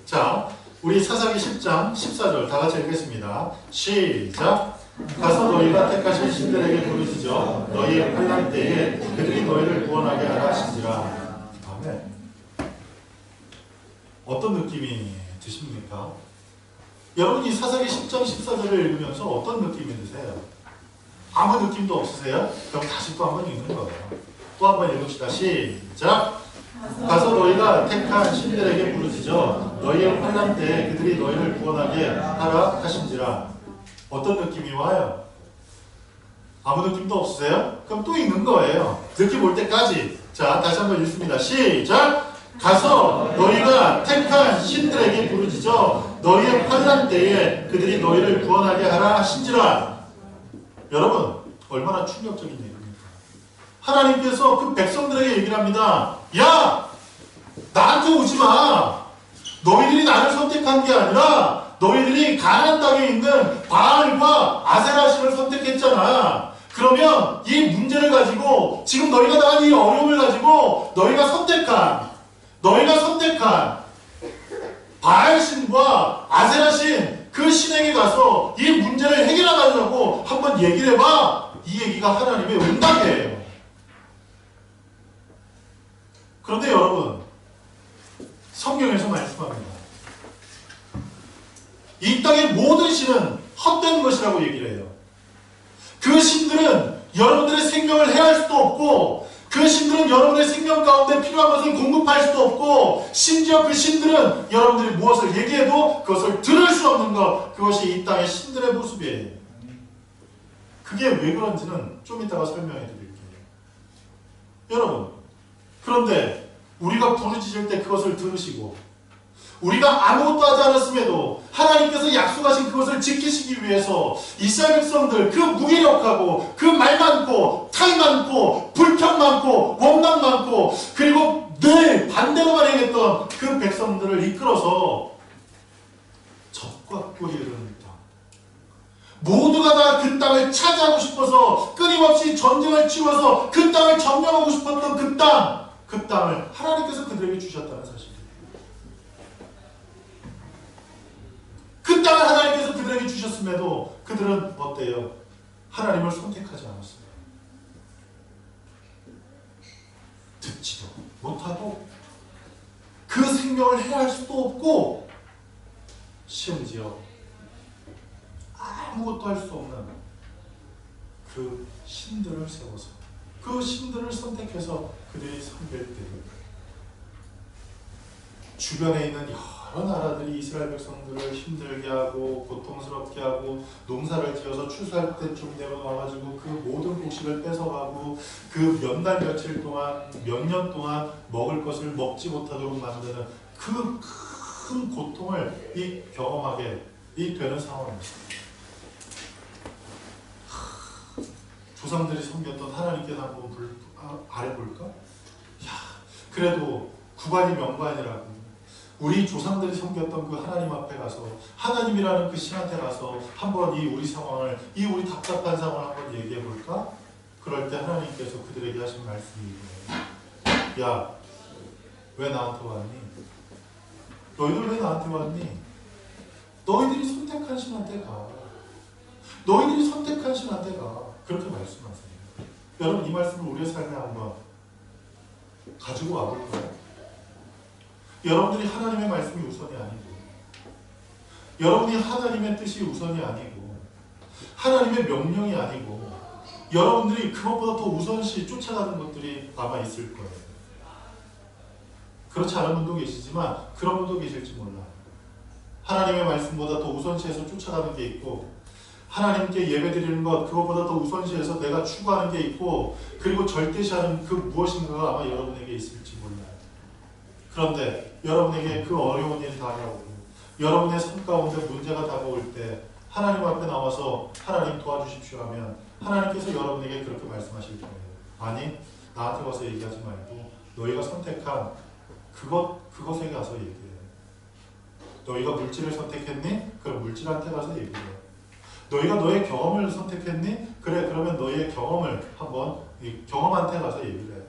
자, 우리 사사기 10장 14절 다 같이 읽겠습니다. 시작! 가서 너희가 택하신 신들에게 부르짖어 너희의 환난 때에 그들이 너희를 구원하게 하라 하시니라. 아멘. 어떤 느낌이 드십니까? 여러분 이 사사기 10장 14절을 읽으면서 어떤 느낌이 드세요? 아무 느낌도 없으세요? 그럼 다시 또 한번 읽는 거예요. 또 한번 읽읍시다. 시작! 가서 너희가 택한 신들에게 부르짖어 너희의 환난 때에 그들이 너희를 구원하게 하라 하신지라. 어떤 느낌이 와요? 아무 느낌도 없으세요? 그럼 또 읽는 거예요. 느낌 올 때까지. 자, 다시 한번 읽습니다. 시작! 가서 너희가 택한 신들에게 부르짖어 너희의 환난 때에 그들이 너희를 구원하게 하라 하신지라. 여러분, 얼마나 충격적인 얘기입니까? 하나님께서 그 백성들에게 얘기를 합니다. 야! 나한테 오지 마! 너희들이 나를 선택한 게 아니라 너희들이 가나안 땅에 있는 바알과 아세라신을 선택했잖아. 그러면 이 문제를 가지고 지금 너희가 당한 이 어려움을 가지고 너희가 선택한 바알신과 아세라신 그 신에게 가서 이 문제를 해결하려고 한번 얘기를 해봐. 이 얘기가 하나님의 응답이에요. 그런데 여러분, 성경에서 말씀합니다. 이 땅의 모든 신은 헛된 것이라고 얘기를 해요. 그 신들은 여러분들의 생명을 해할 수도 없고 그 신들은 여러분의 생명 가운데 필요한 것을 공급할 수도 없고 심지어 그 신들은 여러분들이 무엇을 얘기해도 그것을 들을 수 없는 것, 그것이 이 땅의 신들의 모습이에요. 그게 왜 그런지는 좀 이따가 설명해 드릴게요. 여러분, 그런데 우리가 부르짖을 때 그것을 들으시고 우리가 아무것도 하지 않았음에도 하나님께서 약속하신 그것을 지키시기 위해서 이스라엘 백성들, 그 무기력하고 그 말 많고 탈 많고 불평 많고 원망 많고 그리고 늘 반대로만 행했던 그 백성들을 이끌어서 적과 꿀이 흐르는 땅, 모두가 다 그 땅을 차지하고 싶어서 끊임없이 전쟁을 치러서 그 땅을 점령하고 싶었던 그 땅을 하나님께서 그들에게 주셨다는 사실이에요. 그 땅을 하나님께서 그들에게 주셨음에도 그들은 어때요? 하나님을 선택하지 않았어요. 듣지도 못하고 그 생명을 해할 수도 없고 심지어 아무것도 할 수 없는 그 신들을 세워서 그 신들을 선택해서 그들이 섬길 때 주변에 있는 여러 나라들이 이스라엘 백성들을 힘들게 하고 고통스럽게 하고 농사를 지어서 추수할 때쯤 되면 와가지고 그 모든 곡식을 뺏어가고 그 몇 달 며칠 동안 몇 년 동안 먹을 것을 먹지 못하도록 만드는 그 큰 고통을 경험하게 되는 상황입니다. 조상들이 섬겼던 하나님께서 아래 볼까? 야, 그래도 구관이 명관이라고 우리 조상들이 섬겼던 그 하나님 앞에 가서 하나님이라는 그 신한테 가서 한번 이 우리 상황을, 이 우리 답답한 상황을 한번 얘기해 볼까? 그럴 때 하나님께서 그들에게 하신 말씀이 이거예요. 야, 왜 나한테 왔니? 너희들 왜 나한테 왔니? 너희들이 선택한 신한테 가. 너희들이 선택한 신한테 가. 그렇게 말씀하세요. 여러분, 이 말씀을 우리의 삶에 한번 가지고 와볼까요? 여러분들이 하나님의 말씀이 우선이 아니고, 여러분이 하나님의 뜻이 우선이 아니고, 하나님의 명령이 아니고, 여러분들이 그것보다 더 우선시 쫓아가는 것들이 아마 있을 거예요. 그렇지 않은 분도 계시지만 그런 분도 계실지 몰라요. 하나님의 말씀보다 더 우선시해서 쫓아가는 게 있고, 하나님께 예배드리는 것, 그것보다 더 우선시해서 내가 추구하는 게 있고, 그리고 절대시하는 그 무엇인가가 아마 여러분에게 있을지 몰라요. 그런데 여러분에게 그 어려운 일이 다가오고, 여러분의 삶 가운데 문제가 다가올 때 하나님 앞에 나와서 하나님 도와주십시오 하면 하나님께서 여러분에게 그렇게 말씀하실 거예요. 아니, 나한테 와서 얘기하지 말고 너희가 선택한 그것에 가서 얘기해. 너희가 물질을 선택했니? 그럼 물질한테 가서 얘기해. 너희가 너의 경험을 선택했니? 그래, 그러면 너희의 경험을 한번 경험한테 가서 얘기를 해.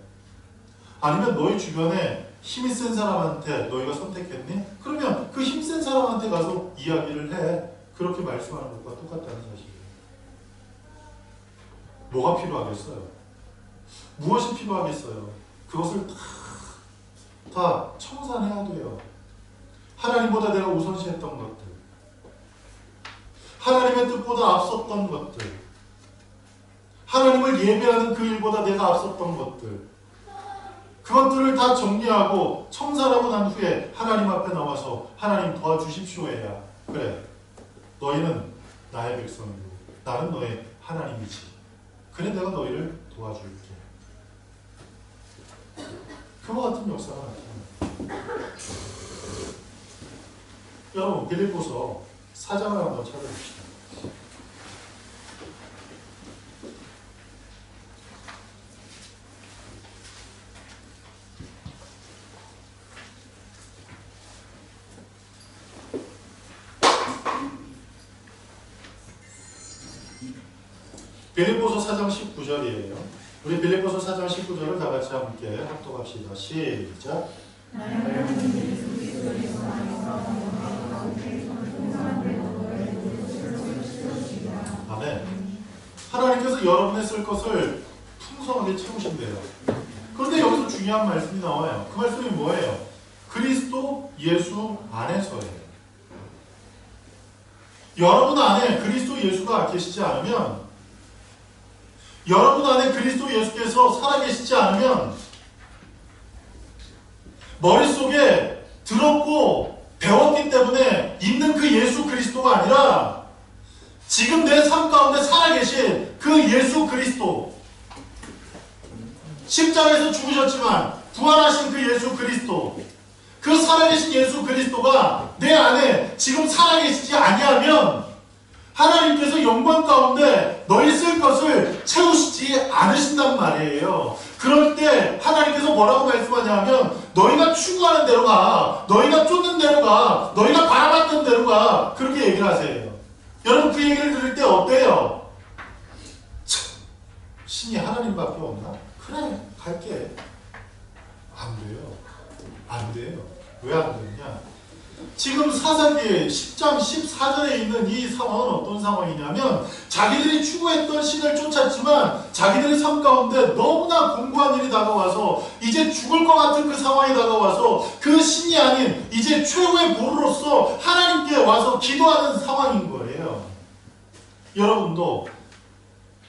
아니면 너희 주변에 힘이 센 사람한테 너희가 선택했니? 그러면 그 힘센 사람한테 가서 이야기를 해. 그렇게 말씀하는 것과 똑같다는 사실이에요. 뭐가 필요하겠어요? 무엇이 필요하겠어요? 그것을 다 청산해야 돼요. 하나님보다 내가 우선시했던 것들, 하나님의 뜻보다 앞섰던 것들, 하나님을 예배하는 그 일보다 내가 앞섰던 것들, 그것들을 다 정리하고 청산하고 난 후에 하나님 앞에 나와서 하나님 도와주십시오 해야, 그래, 너희는 나의 백성이고 나는 너의 하나님이지, 그래 내가 너희를 도와줄게. 그와 같은 역사가 나타납니다. 여러분, 빌립보서 4장을 한번 찾아봅시다. 빌립보서 4장 19절이에요. 우리 빌립보서 4장 19절을 다 같이 함께 합독합시다. 시작. 아멘. 하나님께서 여러분의 쓸 것을 풍성하게 채우신대요. 그런데 여기서 중요한 말씀이 나와요. 그 말씀이 뭐예요? 그리스도 예수 안에서예요. 여러분 안에 그리스도 예수가 계시지 않으면, 여러분 안에 그리스도 예수께서 살아계시지 않으면 머릿속에 들었고 배웠기 때문에 있는 그 예수 그리스도가 아니라 지금 내 삶 가운데 살아계신 그 예수 그리스도, 십자가에서 죽으셨지만 부활하신 그 예수 그리스도, 그 살아계신 예수 그리스도가 내 안에 지금 살아계시지 아니하면 하나님께서 영광 가운데 너희 쓸 것을 채우시지 않으신단 말이에요. 그럴 때 하나님께서 뭐라고 말씀하냐면 너희가 추구하는 대로 가, 너희가 쫓는 대로 가, 너희가 바라봤던 대로 가, 그렇게 얘기를 하세요. 여러분, 그 얘기를 들을 때 어때요? 참, 신이 하나님밖에 없나? 그래, 갈게. 안 돼요. 안 돼요. 왜 안 되느냐? 지금 사사기 10장 14절에 있는 이 상황은 어떤 상황이냐면, 자기들이 추구했던 신을 쫓았지만 자기들의 삶 가운데 너무나 공고한 일이 다가와서 이제 죽을 것 같은 그 상황이 다가와서 그 신이 아닌 이제 최후의 보루로서 하나님께 와서 기도하는 상황인 거예요. 여러분도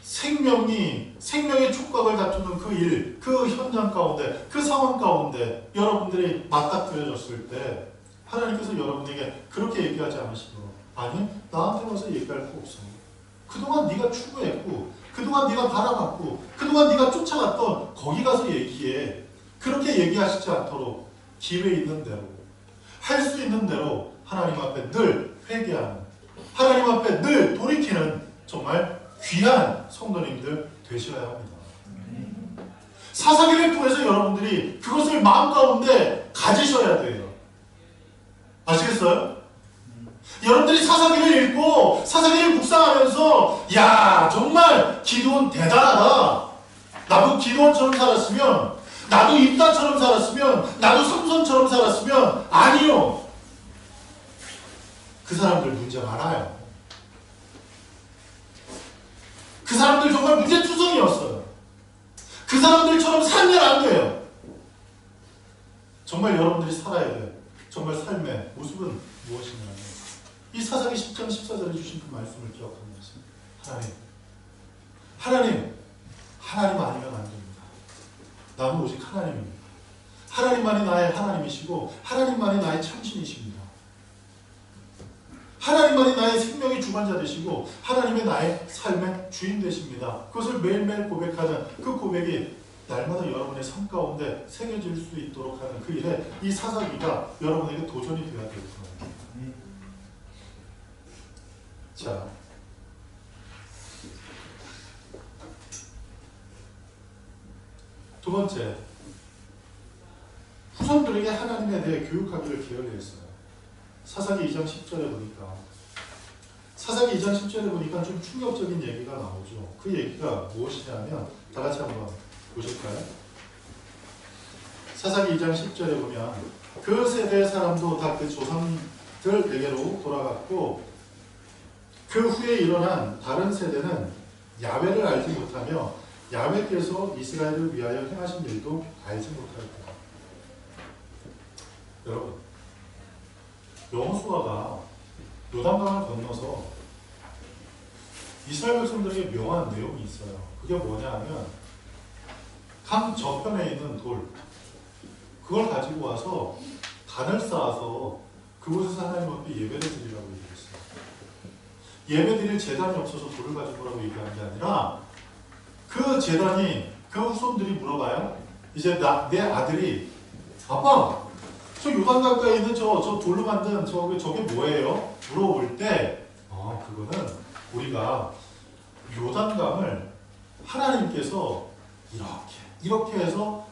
생명의 촉각을 다투는 그 일, 그 현장 가운데, 그 상황 가운데 여러분들이 맞닥뜨려졌을 때 하나님께서 여러분에게 그렇게 얘기하지 않으시고, 아니, 나한테 와서 얘기할 거 없어. 그동안 네가 추구했고, 그동안 네가 바라봤고, 그동안 네가 쫓아갔던 거기 가서 얘기해. 그렇게 얘기하시지 않도록 기회 있는 대로, 할 수 있는 대로 하나님 앞에 늘 회개하는, 하나님 앞에 늘 돌이키는 정말 귀한 성도님들 되셔야 합니다. 사사기를 통해서 여러분들이 그것을 마음 가운데 가지셔야 돼요. 아시겠어요? 여러분들이 사사기를 읽고 사사기를 묵상하면서 야 정말 기드온 대단하다. 나도 기드온처럼 살았으면, 나도 입다처럼 살았으면, 나도 삼손처럼 살았으면, 아니요. 그 사람들 문제 많아요. 그 사람들 정말 문제투성이었어요. 그 사람들처럼 살면 안 돼요. 정말 여러분들이 살아야 돼요. 정말 삶의 모습은 무엇이냐면 이 사사기 10장 14절에 주신 그 말씀을 기억하는 것입니다. 하나님 아니면 안 됩니다. 나는 오직 하나님입니다. 하나님만이 나의 하나님이시고 하나님만이 나의 참신이십니다. 하나님만이 나의 생명의 주관자 되시고 하나님의 나의 삶의 주인 되십니다. 그것을 매일매일 고백하는 그 고백이 날마다 여러분의 삶 가운데 새겨질 수 있도록 하는 그 일에 이 사사기가 여러분에게 도전이 되어야 될 거예요. 자, 두 번째, 후손들에게 하나님에 대해 교육하기를 게을리했어요. 사사기 2장 10절에 보니까 좀 충격적인 얘기가 나오죠. 그 얘기가 무엇이냐면 다 같이 한번 보실까요? 사사기 2장 10절에 보면 그 세대의 사람도 다 그 조상들에게로 돌아갔고 그 후에 일어난 다른 세대는 야훼를 알지 못하며 야훼께서 이스라엘을 위하여 행하신 일도 알지 못할 거예요. 여러분, 여호수아가 요단강을 건너서 이스라엘 백성들에게 명한 내용이 있어요. 그게 뭐냐 하면 강 저편에 있는 돌, 그걸 가지고 와서 단을 쌓아서 그곳에서 하나님 앞에 예배를 드리라고 얘기했어요. 예배 드릴 재단이 없어서 돌을 가지고 오라고 얘기한 게 아니라 그 재단이, 그 후손들이 물어봐요. 이제 내 아들이 아빠, 저 요단강가에 있는 저 돌로 만든 저게 뭐예요? 물어볼 때 그거는 우리가 요단강을 하나님께서 이렇게 해서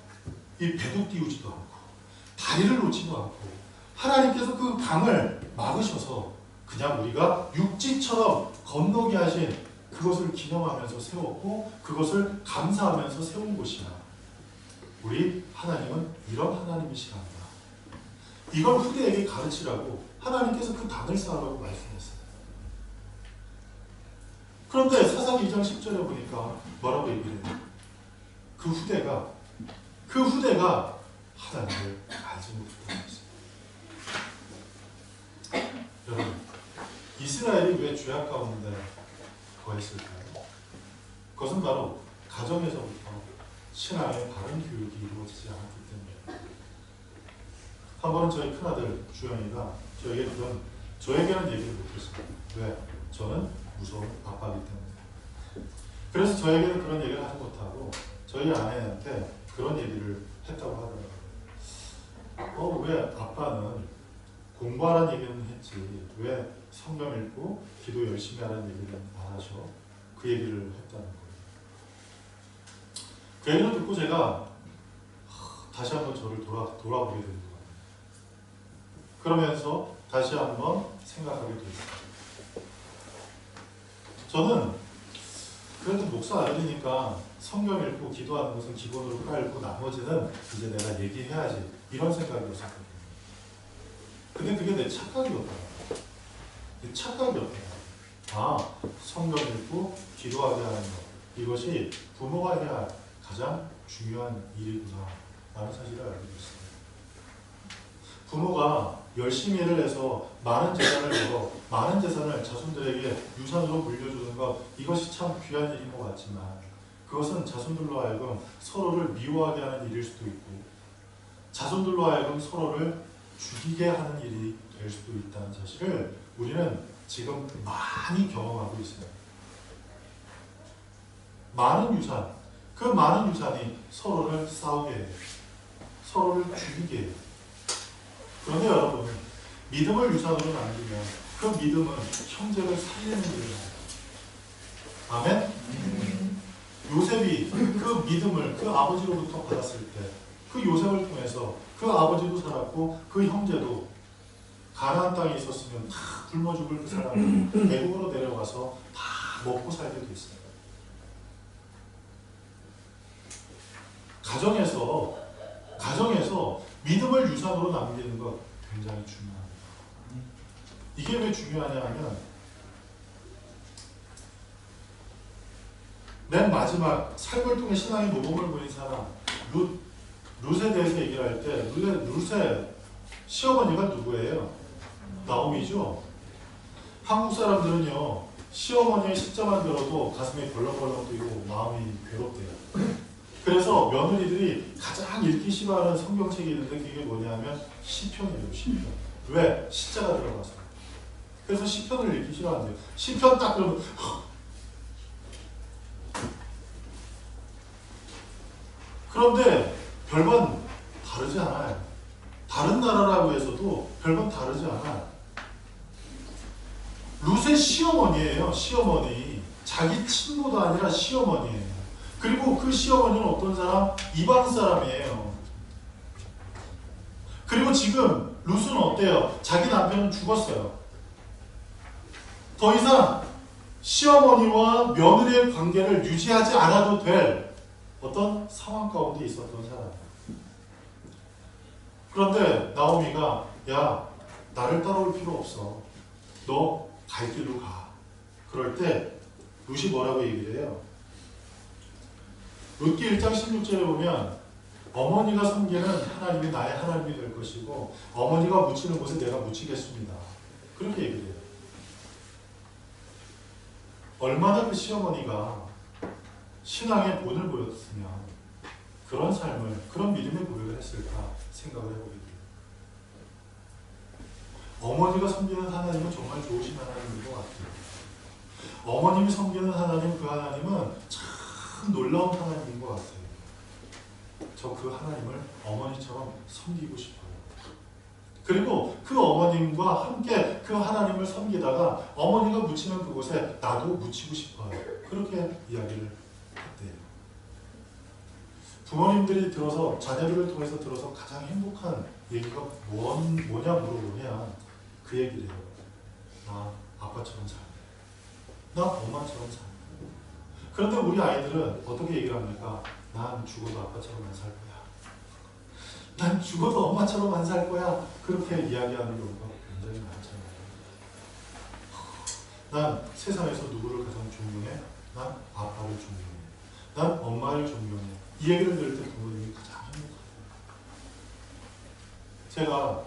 이 배도 띄우지도 않고 다리를 놓지도 않고 하나님께서 그 강을 막으셔서 그냥 우리가 육지처럼 건너게 하신 그것을 기념하면서 세웠고 그것을 감사하면서 세운 곳이야. 우리 하나님은 이런 하나님이시랍니다. 이걸 후대에게 가르치라고 하나님께서 그 단을 쌓으라고 말씀했어요. 그런데 사사기 2장 10절에 보니까 뭐라고 얘기를 해요? 그 후대가 하나님을 알지 못했다고 했어요. 여러분, 이스라엘이 왜 죄악 가운데 거했을까요? 그것은 바로 가정에서부터 신앙의 바른 교육이 이루어지지 않았기 때문이에요. 한 번은 저희 큰아들 주영이가 저에게는 얘기를 못했어요. 왜? 저는 무서운 아빠이기 때문에. 그래서 저에게는 그런 얘기를 하지 못하고 저희 아내한테 그런 얘기를 했다고 하더라고요. 왜 아빠는 공부하라는 얘기는 했지 왜 성경 읽고 기도 열심히 하라는 얘기를 안 하셔? 그 얘기를 했다는 거예요. 그 얘기를 듣고 제가 다시 한번 저를 돌아보게 된 거예요. 그러면서 다시 한번 생각하게 됐어요. 저는 그래도 목사 아들이니까 성경 읽고 기도하는 것은 기본으로 깔고 나머지는 이제 내가 얘기해야지 이런 생각이었었거든요. 근데 그게 내 착각이었더라고요. 내 착각이었더라고요. 성경 읽고 기도하게 하는 것, 이것이 부모가 해야 할 가장 중요한 일이구나 라는 사실을 알게 됐어요. 부모가 열심히 일을 해서 많은 재산을 자손들에게 유산으로 물려주는 것, 이것이 참 귀한 일인 것 같지만 그것은 자손들로 하여금 서로를 미워하게 하는 일일 수도 있고 자손들로 하여금 서로를 죽이게 하는 일이 될 수도 있다는 사실을 우리는 지금 많이 경험하고 있어요. 그 많은 유산이 서로를 싸우게 해요. 서로를 죽이게 해요. 그런데 여러분, 믿음을 유산으로 남기면 그 믿음은 형제를 살리는 일을 해요. 아멘? 요셉이 그 믿음을 그 아버지로부터 받았을 때 그 요셉을 통해서 그 아버지도 살았고 그 형제도 가나안 땅에 있었으면 다 굶어 죽을 그 사람이 애국으로 내려가서 다 먹고 살게 됐어요. 가정에서 믿음을 유산으로 남기는 것 굉장히 중요합니다. 이게 왜 중요하냐 하면 맨 마지막 삶을 통해 신앙의 모범을 보인 사람 룻에 대해서 얘기를 할 때 룻의 시어머니가 누구예요? 나오미죠. 한국 사람들은요 시어머니의 십자만 들어도 가슴이 벌렁벌렁 뛰고 마음이 괴롭대요. 그래서 며느리들이 가장 읽기 싫어하는 성경책이 있는데 그게 뭐냐면 시편이에요. 시편. 왜? 시자가 들어가서. 그래서 시편을 읽기 싫어한대요. 시편 딱 그러면 그런데 별반 다르지 않아요. 다른 나라라고 해서도 별반 다르지 않아요. 룻의 시어머니예요. 시어머니. 자기 친구도 아니라 시어머니예요. 그리고 그 시어머니는 어떤 사람? 이방 사람이에요. 그리고 지금 룻은 어때요? 자기 남편은 죽었어요. 더 이상 시어머니와 며느리의 관계를 유지하지 않아도 될 어떤 상황 가운데 있었던 사람이에요. 그런데 나오미가 야 나를 따라올 필요 없어. 너 갈 길로 가. 그럴 때 룻이 뭐라고 얘기를 해요? 룻기 1장 16절에 보면 어머니가 섬기는 하나님이 나의 하나님이 될 것이고 어머니가 묻히는 곳에 내가 묻히겠습니다. 그렇게 얘기를 해요. 얼마나 그 시어머니가 신앙의 본을 보였으면 그런 삶을, 그런 믿음의 고백을 했을까 생각을 해보게 돼요. 어머니가 섬기는 하나님은 정말 좋으신 하나님인 것 같아요. 어머님이 섬기는 하나님, 그 하나님은 참 놀라운 하나님인 것 같아요. 저 그 하나님을 어머니처럼 섬기고 싶어요. 그리고 그 어머님과 함께 그 하나님을 섬기다가 어머니가 묻히는 그곳에 나도 묻히고 싶어요. 그렇게 이야기를 했대요. 부모님들이 들어서 자녀들을 통해서 들어서 가장 행복한 얘기가 뭐냐 물어보면 그 얘기를 해요. 나 아빠처럼 살래. 나 엄마처럼 살래. 그런데 우리 아이들은 어떻게 얘기를 합니까? 난 죽어도 아빠처럼 안 살 거야. 난 죽어도 엄마처럼 안 살 거야. 그렇게 이야기하는 경우가 굉장히 많잖아요. 난 세상에서 누구를 가장 존경해? 난 아빠를 존경해. 난 엄마를 존경해. 이 얘기를 들을 때 부모님이 가장 행복해요. 제가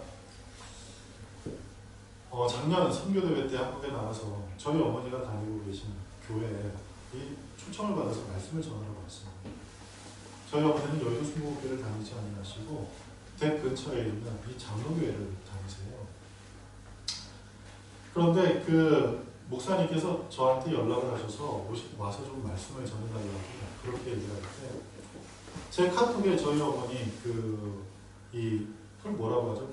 작년 선교대회 때 한국에 나가서 저희 어머니가 다니고 계신 교회에 이 초청을 받아서 말씀을 전하러 갔습니다. 저희 어머니는 여의도 순복음교회를 다니지 않으시고 댁 근처에 있는 이 장로교회를 다니세요. 그런데 그 목사님께서 저한테 연락을 하셔서 와서 좀 말씀을 전해달라고 그렇게 얘기를 할 때 제 카톡에 저희 어머니 그걸 뭐라고 하죠?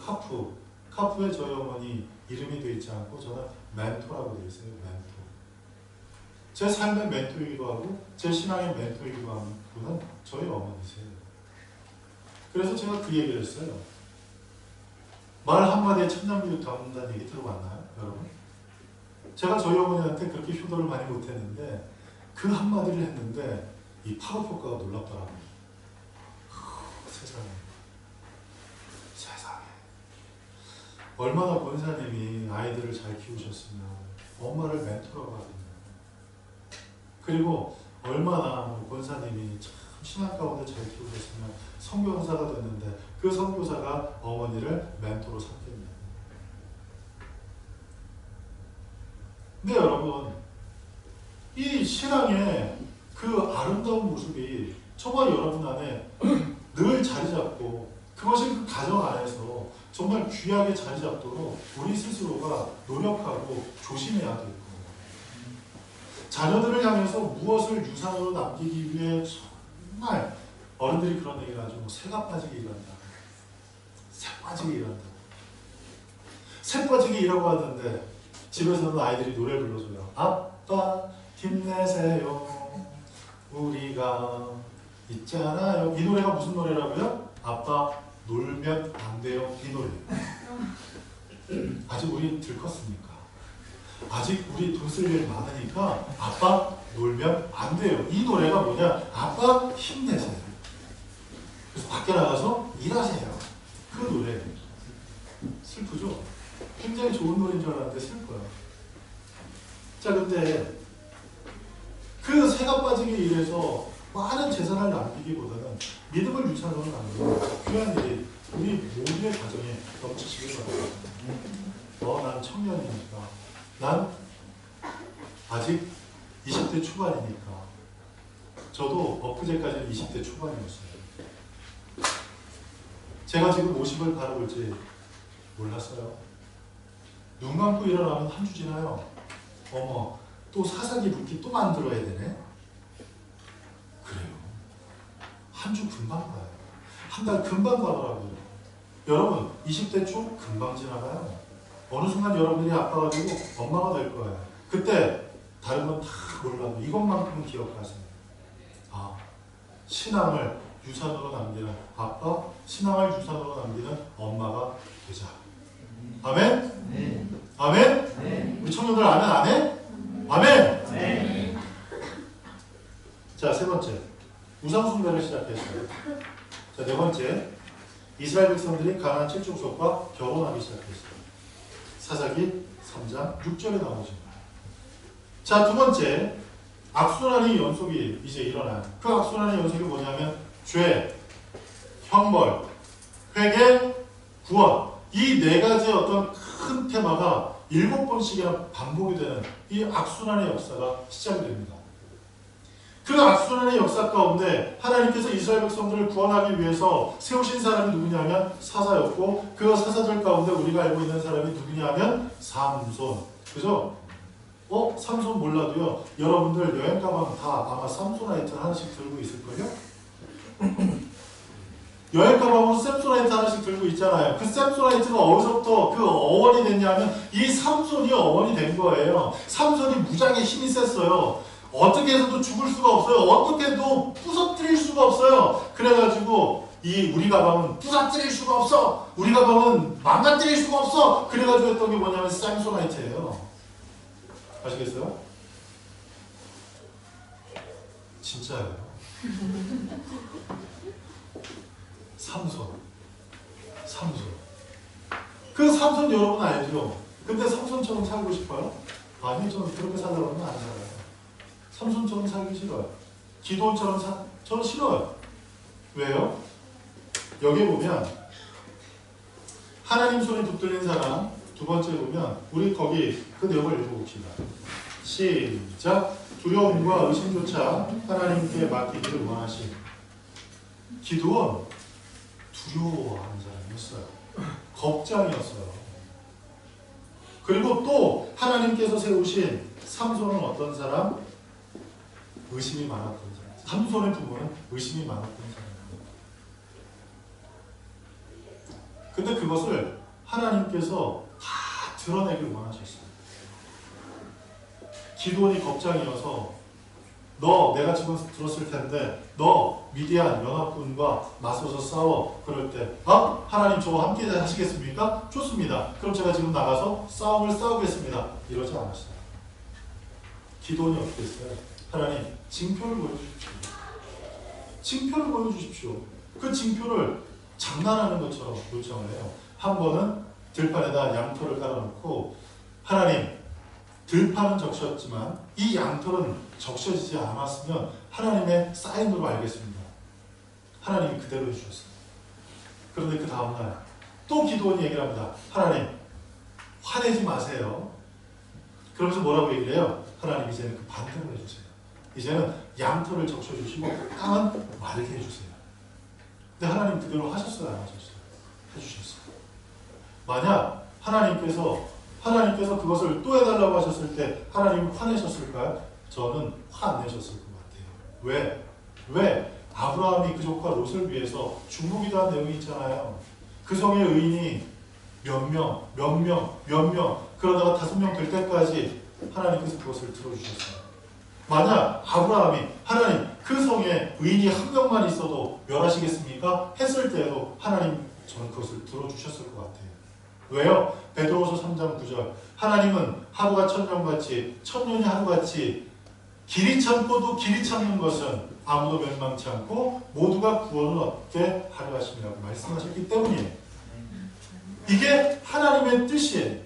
카푸에 저희 어머니 이름이 되어 있지 않고 저는 멘토라고 되어 있어요. 멘토. 제 삶의 멘토이기도 하고 제 신앙의 멘토이기도 하는 분은 저희 어머니세요. 그래서 제가 그 얘기를 했어요. 말 한마디에 천냥비유 담는다는 얘기 들어봤나요? 여러분? 제가 저희 어머니한테 그렇게 효도를 많이 못했는데 그 한마디를 했는데 이 파급 효과가 놀랍더라고요. 세상에. 얼마나 권사님이 아이들을 잘 키우셨으면 엄마를 멘토라고 하거든요. 그리고 얼마나 권사님이 참 신앙 가운데 잘 키우셨으면 선교사가 됐는데 그 선교사가 어머니를 멘토로 삼겠네요. 근데 여러분 이 신앙의 그 아름다운 모습이 저와 여러분 안에 늘 자리 잡고 그것이 그 가정 안에서 정말 귀하게 자리 잡도록 우리 스스로가 노력하고 조심해야 될 거예요. 자녀들을 향해서 무엇을 유산으로 남기기 위해 정말 어른들이 그런 얘기를 하죠. 새가 빠지게 일한다. 새 빠지게 일한다. 새 빠지게 일하고 하는데 집에서는 아이들이 노래 불러줘요. 아빠 힘내세요. 우리가 있잖아요. 이 노래가 무슨 노래라고요? 아빠 놀면 안 돼요. 이 노래. 아직 우리 들컸습니까? 아직 우리 돈 쓸 일 많으니까 아빠 놀면 안 돼요. 이 노래가 뭐냐? 아빠 힘내세요. 그래서 밖에 나가서 일하세요. 그 노래. 슬프죠? 굉장히 좋은 노래인 줄 알았는데 슬퍼요. 자, 근데 그 새가 빠지기 위해서 많은 재산을 남기기보다는 믿음을 유산으로 남기는 귀한 일이 우리 모두의 가정에 넘치시길 바랍니다. 난 청년이니까, 난 아직 20대 초반이니까. 저도 엊그제까지는 20대 초반이었어요. 제가 지금 50을 바라볼지 몰랐어요. 눈 감고 일어나면 한 주 지나요. 어머, 또 사사기 붓기 또 만들어야 되네. 그래요. 한 주 금방 가요. 한 달 금방 가더라고요. 여러분 20대 초 금방 지나가요. 어느 순간 여러분들이 아빠가 되고 엄마가 될 거예요. 그때 다른 건 다 몰라도 이것만큼은 기억하세요. 아, 신앙을 유산으로 남기는 아빠, 신앙을 유산으로 남기는 엄마가 되자. 아멘? 네. 아멘? 네. 우리 청년들 아멘 안 해? 아멘? 네. 자, 세 번째. 우상숭배를 시작했어요. 자, 네 번째. 이스라엘 백성들이 가나안 7족속과 결혼하기 시작했어요. 사사기 3장 6절에 나오죠. 자, 두 번째. 악순환의 연속이 이제 일어나요. 그 악순환의 연속이 뭐냐면 죄, 형벌, 회개, 구원. 이 네 가지의 어떤 큰 테마가 7번씩이나 반복이 되는 이 악순환의 역사가 시작이 됩니다. 그 악순환의 역사 가운데 하나님께서 이스라엘 백성들을 구원하기 위해서 세우신 사람이 누구냐면 사사였고, 그 사사들 가운데 우리가 알고 있는 사람이 누구냐면 삼손. 그죠? 삼손 몰라도요, 여러분들 여행 가방 다 아마 삼손아이트 하나씩 들고 있을걸요? 여행 가방으로 샘소라이트 하나씩 들고 있잖아요. 그 샘소라이트가 어디서부터 그 어원이 됐냐면 이 삼손이 어원이 된 거예요. 삼손이 무장에 힘이 셌어요. 어떻게 해서도 죽을 수가 없어요. 어떻게 해도 부서뜨릴 수가 없어요. 그래가지고 우리 가방은 부서뜨릴 수가 없어. 우리 가방은 망가뜨릴 수가 없어. 그래가지고 했던 게 뭐냐면 샘소라이트예요. 아시겠어요? 진짜예요. 삼손. 그 삼손 여러분 알죠? 근데 삼손처럼 살고 싶어요? 아니, 저는 그렇게 살려고 하면 안 살아요. 삼손처럼 살기 싫어요. 기도원처럼 저는 싫어요. 왜요? 여기 보면 하나님 손에 붙들린 사람, 두 번째 보면 우리 거기 그 내용을 읽어봅시다. 시작. 두려움과 의심조차 하나님께 맡기기를 원하신 기도원. 두려워하는 사람이었어요. 걱정이었어요. 그리고 또 하나님께서 세우신 삼손은 어떤 사람? 의심이 많았던 사람. 삼손의 부모는 의심이 많았던 사람입니다. 근데 그것을 하나님께서 다 드러내길 원하셨어요. 기도원이 걱정이어서 내가 지금 들었을 텐데 너 미디안 연합군과 맞서서 싸워. 그럴 때 하나님 저와 함께 하시겠습니까? 좋습니다. 그럼 제가 지금 나가서 싸움을 싸우겠습니다. 이러지 않았어요. 기도원이 어떻게 했어요? 하나님 징표를 보여주십시오. 징표를 보여주십시오. 그 징표를 장난하는 것처럼 요청을 해요. 한 번은 들판에다 양털을 깔아놓고 하나님 들판은 적셨지만 이 양털은 적셔지지 않았으면 하나님의 사인으로 알겠습니다. 하나님이 그대로 해주셨어요. 그런데 그 다음날 또 기도원이 얘기를 합니다. 하나님 화내지 마세요. 그러면서 뭐라고 얘기를 해요? 하나님 이제는 그 반대로 해주세요. 이제는 양털을 적셔주시고 땅은 마르게 해주세요. 근데 하나님 그대로 하셨어요? 안 하셨어요? 해주셨어요. 만약 하나님께서 그것을 또 해달라고 하셨을 때 하나님 화내셨을까요? 저는 화 안 내셨을 것 같아요. 왜? 아브라함이 그족과 롯을 위해서 중보기도 한 내용이 있잖아요. 그 성의 의인이 몇 명 그러다가 5명 될 때까지 하나님께서 그것을 들어주셨어요. 만약 아브라함이 하나님 그 성에 의인이 한 명만 있어도 멸하시겠습니까? 했을 때에도 하나님 저는 그것을 들어주셨을 것 같아요. 왜요? 베드로후서 3장 9절 하나님은 하루가 천년같이 천년이 하루같이 길이 참고도 길이 참는 것은 아무도 멸망치 않고 모두가 구원을 얻게 하려 하심이라고 말씀하셨기 때문이에요. 이게 하나님의 뜻이에요.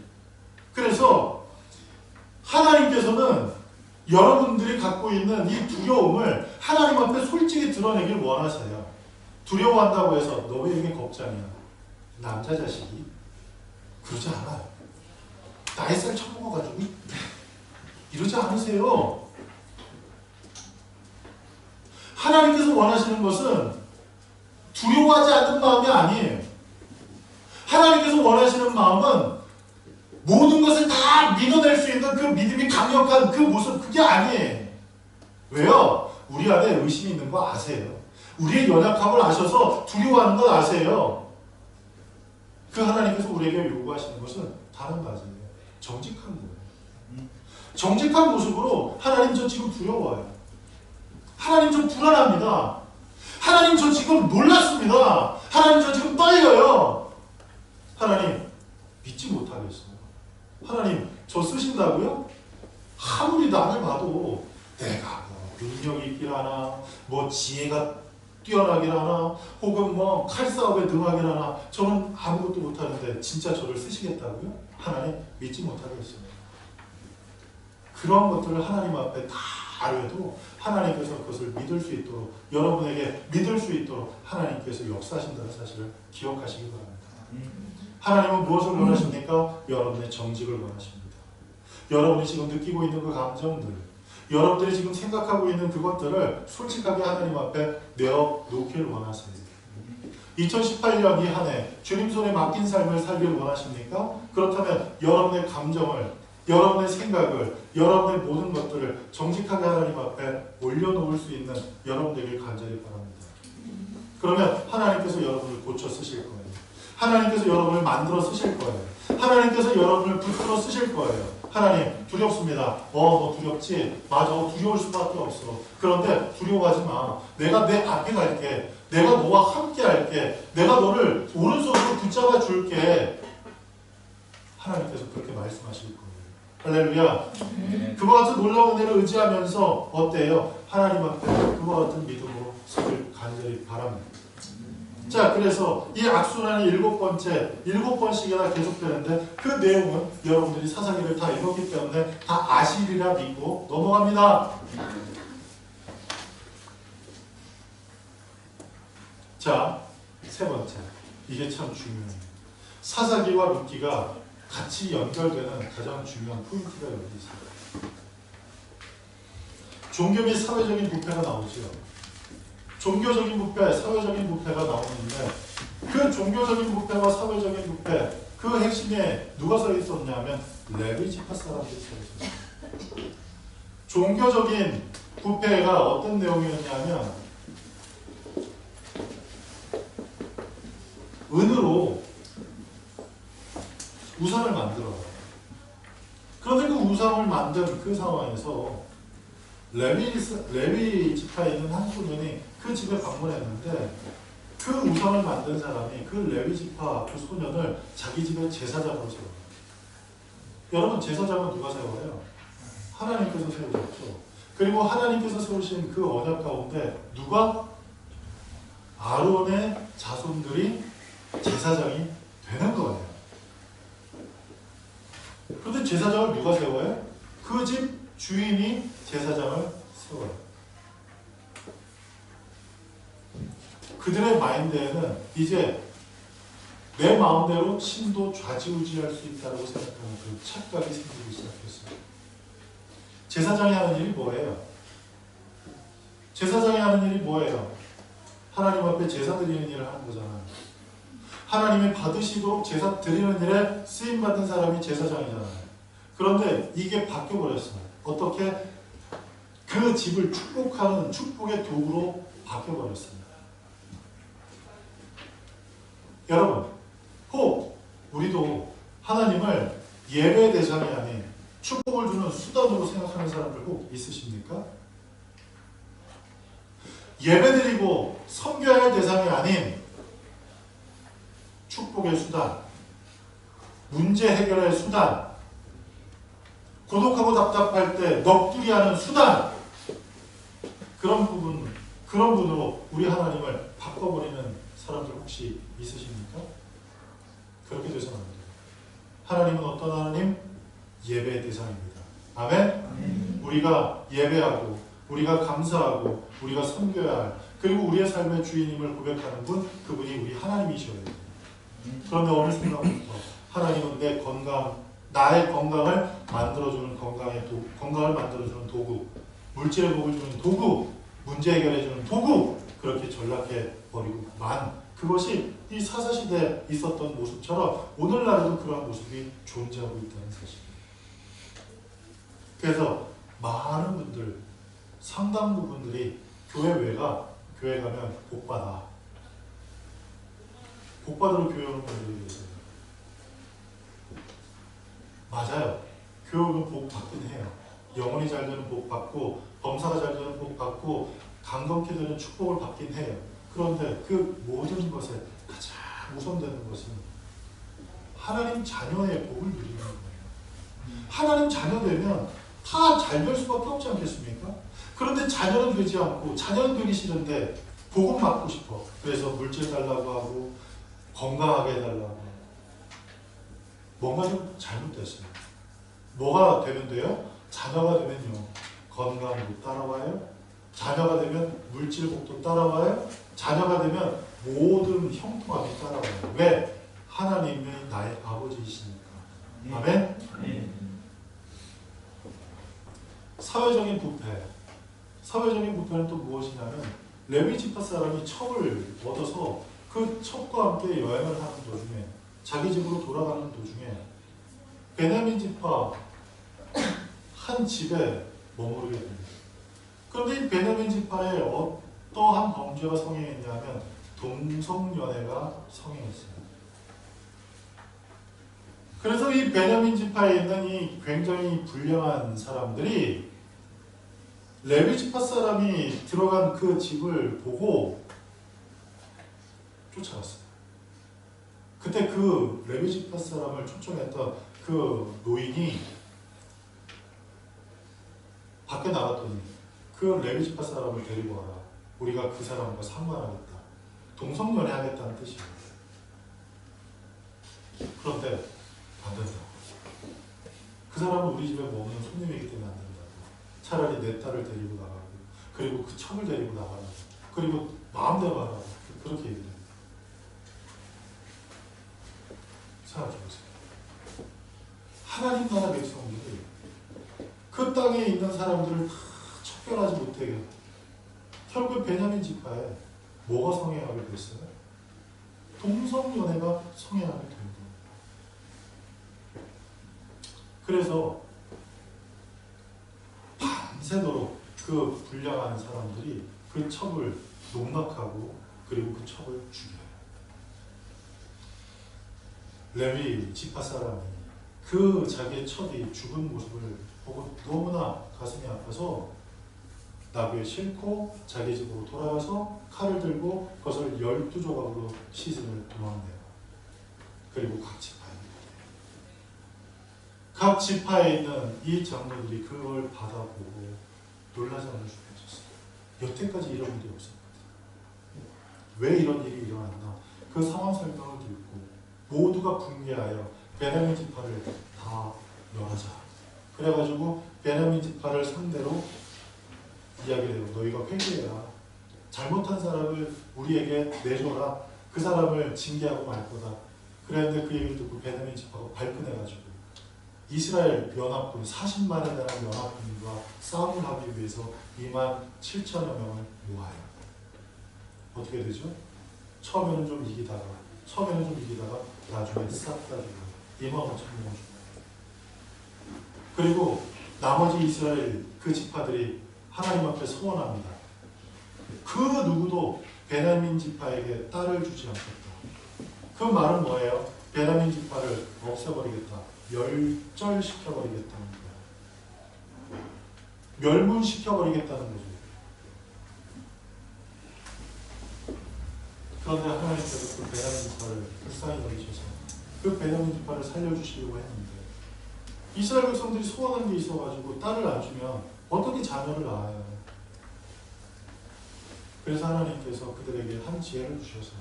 그래서 하나님께서는 여러분들이 갖고 있는 이 두려움을 하나님 앞에 솔직히 드러내길 원하세요. 두려워한다고 해서 너 왜 이게 겁장이야? 남자 자식이? 그러지 않아요. 나의 살 처먹어가지고 이러지 않으세요. 하나님께서 원하시는 것은 두려워하지 않는 마음이 아니에요. 하나님께서 원하시는 마음은 모든 것을 다 믿어낼 수 있는 그 믿음이 강력한 그 모습, 그게 아니에요. 왜요? 우리 안에 의심이 있는 거 아세요. 우리의 연약함을 아셔서 두려워하는 걸 아세요. 그 하나님께서 우리에게 요구하시는 것은 다른 가지예요. 정직한 거예요. 정직한 모습으로 하나님 저 지금 두려워요. 하나님 저 불안합니다. 하나님 저 지금 놀랐습니다. 하나님 저 지금 떨려요. 하나님 믿지 못하겠어요. 하나님 저 쓰신다고요? 아무리 나를 봐도 내가 뭐 능력이 있길 하나 뭐 지혜가 뛰어나길 하나 혹은 뭐 칼싸움에 능하길 하나 저는 아무것도 못하는데 진짜 저를 쓰시겠다고요? 하나님 믿지 못하겠어요. 그런 것들을 하나님 앞에 다 알아도 하나님께서 그것을 믿을 수 있도록 여러분에게 믿을 수 있도록 하나님께서 역사하신다는 사실을 기억하시기 바랍니다. 하나님은 무엇을 원하십니까? 여러분의 정직을 원하십니다. 여러분이 지금 느끼고 있는 그 감정들, 여러분들이 지금 생각하고 있는 그것들을 솔직하게 하나님 앞에 내어놓기를 원하세요. 2018년 이 한 해 주님 손에 맡긴 삶을 살기를 원하십니까? 그렇다면 여러분의 감정을, 여러분의 생각을, 여러분의 모든 것들을 정직하게 하나님 앞에 올려놓을 수 있는 여러분들에게 간절히 바랍니다. 그러면 하나님께서 여러분을 고쳐 쓰실 거예요. 하나님께서 여러분을 만들어 쓰실 거예요. 하나님께서 여러분을 붙들어 쓰실 거예요. 하나님 두렵습니다. 너 두렵지? 맞아, 두려울 수밖에 없어. 그런데 두려워하지 마. 내가 내 앞에 갈게. 내가 너와 함께 할게. 내가 너를 오른손으로 붙잡아 줄게. 하나님께서 그렇게 말씀하실 거예요. 할렐루야. 그와 같은 놀라운 은혜를 의지하면서 어때요? 하나님 앞에 그와 같은 믿음으로 서길 간절히 바랍니다. 자, 그래서 이 악순환이 7번씩이나 계속되는데 그 내용은 여러분들이 사사기를 다 읽었기 때문에 다 아시리라 믿고 넘어갑니다. 자, 세 번째. 이게 참 중요해요. 사사기와 룻기가 같이 연결되는 가장 중요한 포인트가 여기 있어요. 종교 및 사회적인 부패가 나오죠. 종교적인 부패, 사회적인 부패가 나오는데 그 종교적인 부패와 사회적인 부패 그 핵심에 누가 서 있었냐면 레위 지파 사람들이 서 있었어요. 종교적인 부패가 어떤 내용이었냐면 은으로 우상을 만들어요. 그런데 그 우상을 만든 그 상황에서 레위 지파에 있는 한 소년이 그 집에 방문했는데 그 우상을 만든 사람이 그 레위 지파 그 소년을 자기 집에 제사장으로 세워요. 여러분 제사장은 누가 세워요? 하나님께서 세우셨죠. 그리고 하나님께서 세우신 그 언약 가운데 누가? 아론의 자손들이 제사장이 되는 거예요. 그런데 제사장을 누가 세워요? 그 집 주인이 제사장을 세워요. 그들의 마인드에는 이제 내 마음대로 신도 좌지우지할 수 있다고 생각하는 그 착각이 생기기 시작했어요. 제사장이 하는 일이 뭐예요? 제사장이 하는 일이 뭐예요? 하나님 앞에 제사 드리는 일을 하는 거잖아요. 하나님이 받으시도록 제사 드리는 일에 쓰임받은 사람이 제사장이잖아요. 그런데 이게 바뀌어버렸어요. 어떻게? 그 집을 축복하는 축복의 도구로 바뀌어버렸습니다. 여러분, 혹 우리도 하나님을 예배 대상이 아닌 축복을 주는 수단으로 생각하는 사람들 꼭 있으십니까? 예배드리고 섬겨야 할 대상이 아닌 축복의 수단, 문제 해결의 수단, 고독하고 답답할 때 넋두리 하는 수단, 그런 분으로 우리 하나님을 바꿔버리는 사람들 혹시 있으십니까? 그렇게 돼서는 안 돼요. 하나님은 어떤 하나님? 예배의 대상입니다. 아멘? 우리가 예배하고 우리가 감사하고 우리가 섬겨야 할, 그리고 우리의 삶의 주인임을 고백하는 분, 그분이 우리 하나님이셔야 돼요. 그런데 어느 순간부터 하나님은 내 건강, 나의 건강을 만들어주는 건강을 만들어주는 도구, 물질의 복을 주는 도구, 문제 해결해주는 도구, 그렇게 전락해버리고만, 그것이 이 사사시대에 있었던 모습처럼 오늘날에도 그러한 모습이 존재하고 있다는 사실입니다. 그래서 많은 분들, 상당 부분들이 교회 가면 복받아. 복받으러 교회 오는 분들이 계세요. 맞아요. 교회 오면 복 받긴 해요. 영혼이 잘 되는 복 받고, 범사가 잘 되는 복 받고, 강건케 되는 축복을 받긴 해요. 그런데 그 모든 것에 가장 우선되는 것은 하나님 자녀의 복을 누리는 거예요. 하나님 자녀 되면 다 잘 될 수밖에 없지 않겠습니까? 그런데 자녀는 되지 않고, 자녀는 되기 싫은데 복은 받고 싶어. 그래서 물질 달라고 하고 건강하게 해달라고 하고. 뭔가 좀 잘못됐어요. 뭐가 되면 돼요? 자녀가 되면요, 건강도 따라와요. 자녀가 되면 물질복도 따라와요. 자녀가 되면 모든 형통함이 따라와요. 왜? 하나님이 나의 아버지이시니까. 아멘? 사회적인 부패. 사회적인 부패는 또 무엇이냐면, 레위 지파 사람이 첩을 얻어서 그 첩과 함께 여행을 하는 도중에, 자기 집으로 돌아가는 도중에 베냐민 지파 한 집에 머무르게 됩니다. 그런데 이 베냐민 지파에 어떠한 범죄가 성행했냐면 동성연애가 성행했어요. 그래서 이 베냐민 지파에 있는 이 굉장히 불량한 사람들이 레위 지파 사람이 들어간 그 집을 보고 쫓아갔어요. 그때 그 레위 지파 사람을 초청했던 그 노인이 밖에 나갔더니 그 레위 지파 사람을 데리고 와라. 우리가 그 사람과 상관하겠다. 동성연애 하겠다는 뜻이에요. 그런데 안 된다. 그 사람은 우리 집에 머무는 손님이기 때문에 안 된다고. 차라리 내 딸을 데리고 나가고, 그리고 그 첩을 데리고 나가라. 그리고 마음대로 하라고. 그렇게 얘기해요. 생각해보세요. 하나님 나라 백성들이 그 땅에 있는 사람들을 다 척결하지 못하게 결국 베냐민 지파에 뭐가 성행하게 됐어요? 동성연애가 성행하게 된 거예요. 그래서 밤새도록 그 불량한 사람들이 그 첩을 농락하고, 그리고 그 첩을 죽여요. 레위 지파 사람이 그 자기의 첩이 죽은 모습을 보고 너무나 가슴이 아파서 나귀에 싣고 자기 집으로 돌아가서 칼을 들고 그것을 12조각으로 씻으며 도망내요. 그리고 각 지파에 있는 이 장로들이 그걸 받아보고 놀라지 않을 수가 없었어요. 여태까지 이런 일이 없었거든요. 왜 이런 일이 일어났나? 그 상황 설명을 듣고 모두가 붕괴하여 베냐민 지파를 다 멸하자. 그래가지고 베냐민 지파를 상대로 이야기를 해요. 너희가 회개해라. 잘못한 사람을 우리에게 내줘라. 그 사람을 징계하고 말 거다. 그랬는데 그 얘기를 듣고 베냐민 지파가 발끈해가지고 이스라엘 연합군 40만에 대한 연합군과 싸움을 하기 위해서 27,000여 명을 모아요. 어떻게 되죠? 처음에는 좀 이기다가 나중에 싹 다 죽어요. 25,000명 죽어요. 그리고 나머지 이스라엘 그 지파들이 하나님 앞에 서원합니다. 그 누구도 베냐민 지파에게 딸을 주지 않겠다. 그 말은 뭐예요? 베냐민 지파를 없애버리겠다. 멸절시켜버리겠다는 거예요. 멸문시켜버리겠다는 거죠. 그런데 하나님께서 그 베냐민 지파를 불쌍히 여기셔서 그 베냐민 지파를 살려주시려고 했는데 이스라엘 백성들이 소원한 게 있어가지고 딸을 안 주면 어떻게 자녀를 낳아요? 그래서 하나님께서 그들에게 한 지혜를 주셔서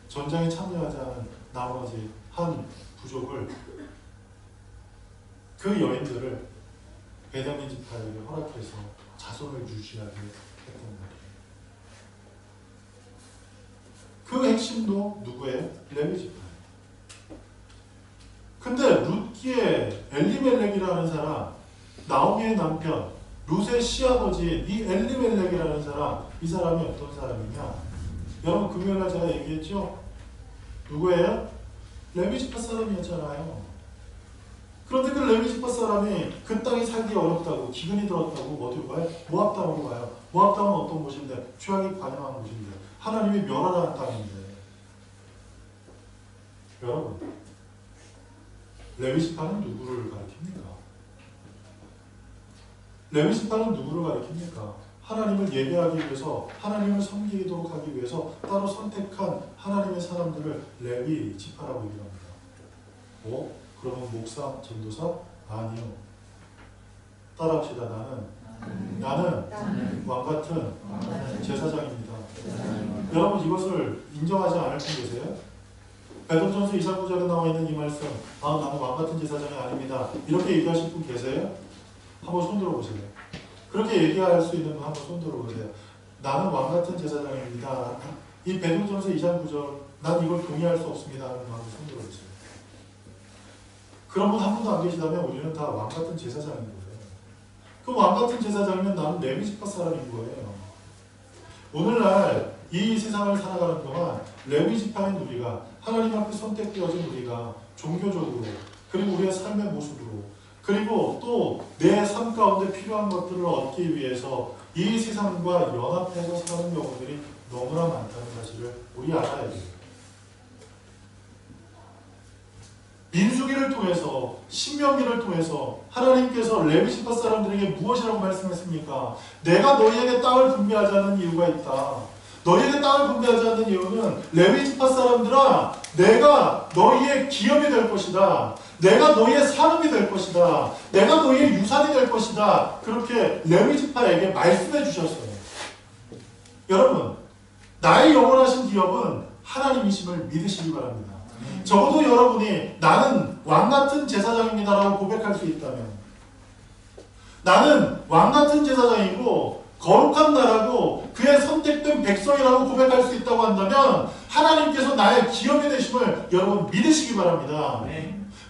전쟁에 참여하지 않은 나머지 한 부족을 그 여인들을 베냐민 지파에게 허락해서 자손을 유지하게 했단 말이에요. 그 핵심도 누구예요? 레위 지파예요. 근데 룻기의 엘리멜렉이라는 사람, 나오미의 남편, 룻의 시아버지 이 엘리멜렉이라는 사람, 이 사람이 어떤 사람이냐? 여러분 금요일날 제가 얘기했죠? 누구예요? 레위 지파 사람이었잖아요. 그런데 그 레위 지파 사람이 그 땅이 살기 어렵다고 기근이 들었다고 어디로 가요? 모압 땅으로 가요. 모압 땅은 어떤 곳인데? 죄악이 관영한 곳인데 하나님이 멸하라는 땅인데 여러분 레위 지파는 누구를 가리킵니까? 레위 지파는 누구를 가리킵니까? 하나님을 예배하기 위해서 하나님을 섬기도록 하기 위해서 따로 선택한 하나님의 사람들을 레위 지파라고 얘기합니다. 그러면 목사, 전도사? 아니요. 따라합시다. 나는 왕같은 제사장입니다. 여러분 이것을 인정하지 않을 분 계세요? 베드로전서 2장 9절에 나와 있는 이 말씀, 나는 왕같은 제사장이 아닙니다. 이렇게 얘기하실 분 계세요? 한번 손 들어보세요. 그렇게 얘기할 수 있는 분 한번 손 들어보세요. 나는 왕같은 제사장입니다. 이 베드로전서 2장 9절, 난 이걸 동의할 수 없습니다. 하는 분 한번 손 들어보세요. 그런 분 한 분도 안 계시다면 우리는 다 왕같은 제사장인 거예요. 그럼 왕같은 제사장이면 나는 레위 지파 사람인 거예요. 오늘날 이 세상을 살아가는 동안 레위 지파인 우리가 하나님 앞에 선택되어진 우리가 종교적으로 그리고 우리의 삶의 모습으로 그리고 또 내 삶 가운데 필요한 것들을 얻기 위해서 이 세상과 연합해서 사는 경우들이 너무나 많다는 사실을 우리 알아야 돼요. 민수기를 통해서 신명기를 통해서 하나님께서 레위 지파 사람들에게 무엇이라고 말씀했습니까? 내가 너희에게 땅을 분배하지 않는 이유가 있다. 너희에게 땅을 분배하지 않는 이유는 레위 지파 사람들아 내가 너희의 기업이 될 것이다. 내가 너희의 산업이 될 것이다. 내가 너희의 유산이 될 것이다. 그렇게 레위 지파에게 말씀해 주셨어요. 여러분 나의 영원하신 기업은 하나님이심을 믿으시기 바랍니다. 적어도 여러분이 나는 왕같은 제사장입니다라고 고백할 수 있다면 나는 왕같은 제사장이고 거룩한 나라고 그의 선택된 백성이라고 고백할 수 있다고 한다면 하나님께서 나의 기업이 되심을 여러분 믿으시기 바랍니다.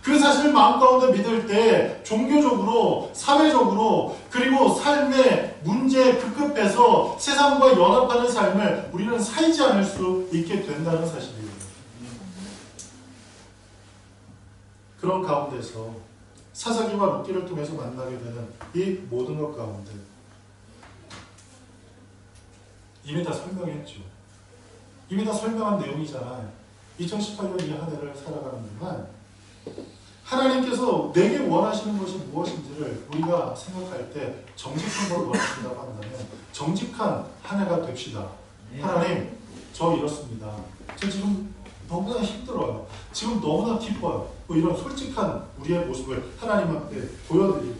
그 사실을 마음 가운데 믿을 때 종교적으로 사회적으로 그리고 삶의 문제에 급급해서 세상과 연합하는 삶을 우리는 살지 않을 수 있게 된다는 사실이에요. 그런 가운데서 사사기와 룻기를 통해서 만나게 되는 이 모든 것 가운데 이미 다 설명했죠. 이미 다 설명한 내용이잖아요. 2018년 이 한 해를 살아가는 동안 하나님께서 내게 원하시는 것이 무엇인지를 우리가 생각할 때 정직한 걸 원하신다고 한다면 정직한 한 해가 됩시다. 하나님, 저 이렇습니다. 저 지금 너무나 힘들어요. 지금 너무나 기뻐요. 이런 솔직한 우리의 모습을 하나님 앞에 보여드리고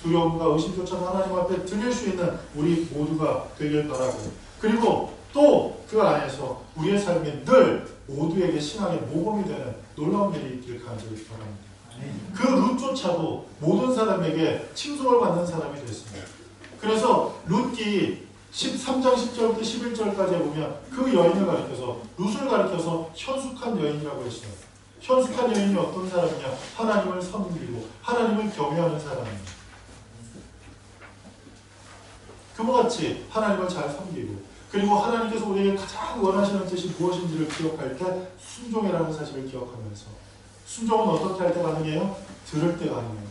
두려움과 의심조차 하나님 앞에 드릴 수 있는 우리 모두가 되길 바라고 그리고 또 그 안에서 우리의 삶에 늘 모두에게 신앙의 모범이 되는 놀라운 일이 있길 간절히 바랍니다. 그 룻조차도 모든 사람에게 칭송을 받는 사람이 됐습니다. 그래서 룻기 13장 10절부터 11절까지 보면 그 여인을 가리켜서 룻을 가리켜서 현숙한 여인이라고 했어요. 현숙한 여인이 어떤 사람이냐? 하나님을 섬기고 하나님을 경외하는 사람입니다. 그와 같이 하나님을 잘 섬기고 그리고 하나님께서 우리에게 가장 원하시는 뜻이 무엇인지를 기억할 때 순종이라는 사실을 기억하면서 순종은 어떻게 할 때 가능해요? 들을 때 가능해요.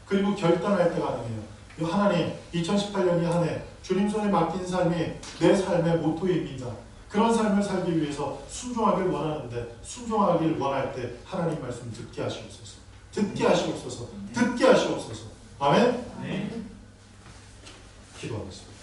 그리고 결단할 때 가능해요. 하나님 2018년이 한 해 주님 손에 맡긴 삶이 내 삶의 모토입니다. 그런 삶을 살기 위해서 순종하길 원하는데 순종하길 원할 때 하나님 말씀 듣게 하시옵소서. 듣게 하시옵소서. 듣게 하시옵소서. 아멘? 네. 기도하겠습니다.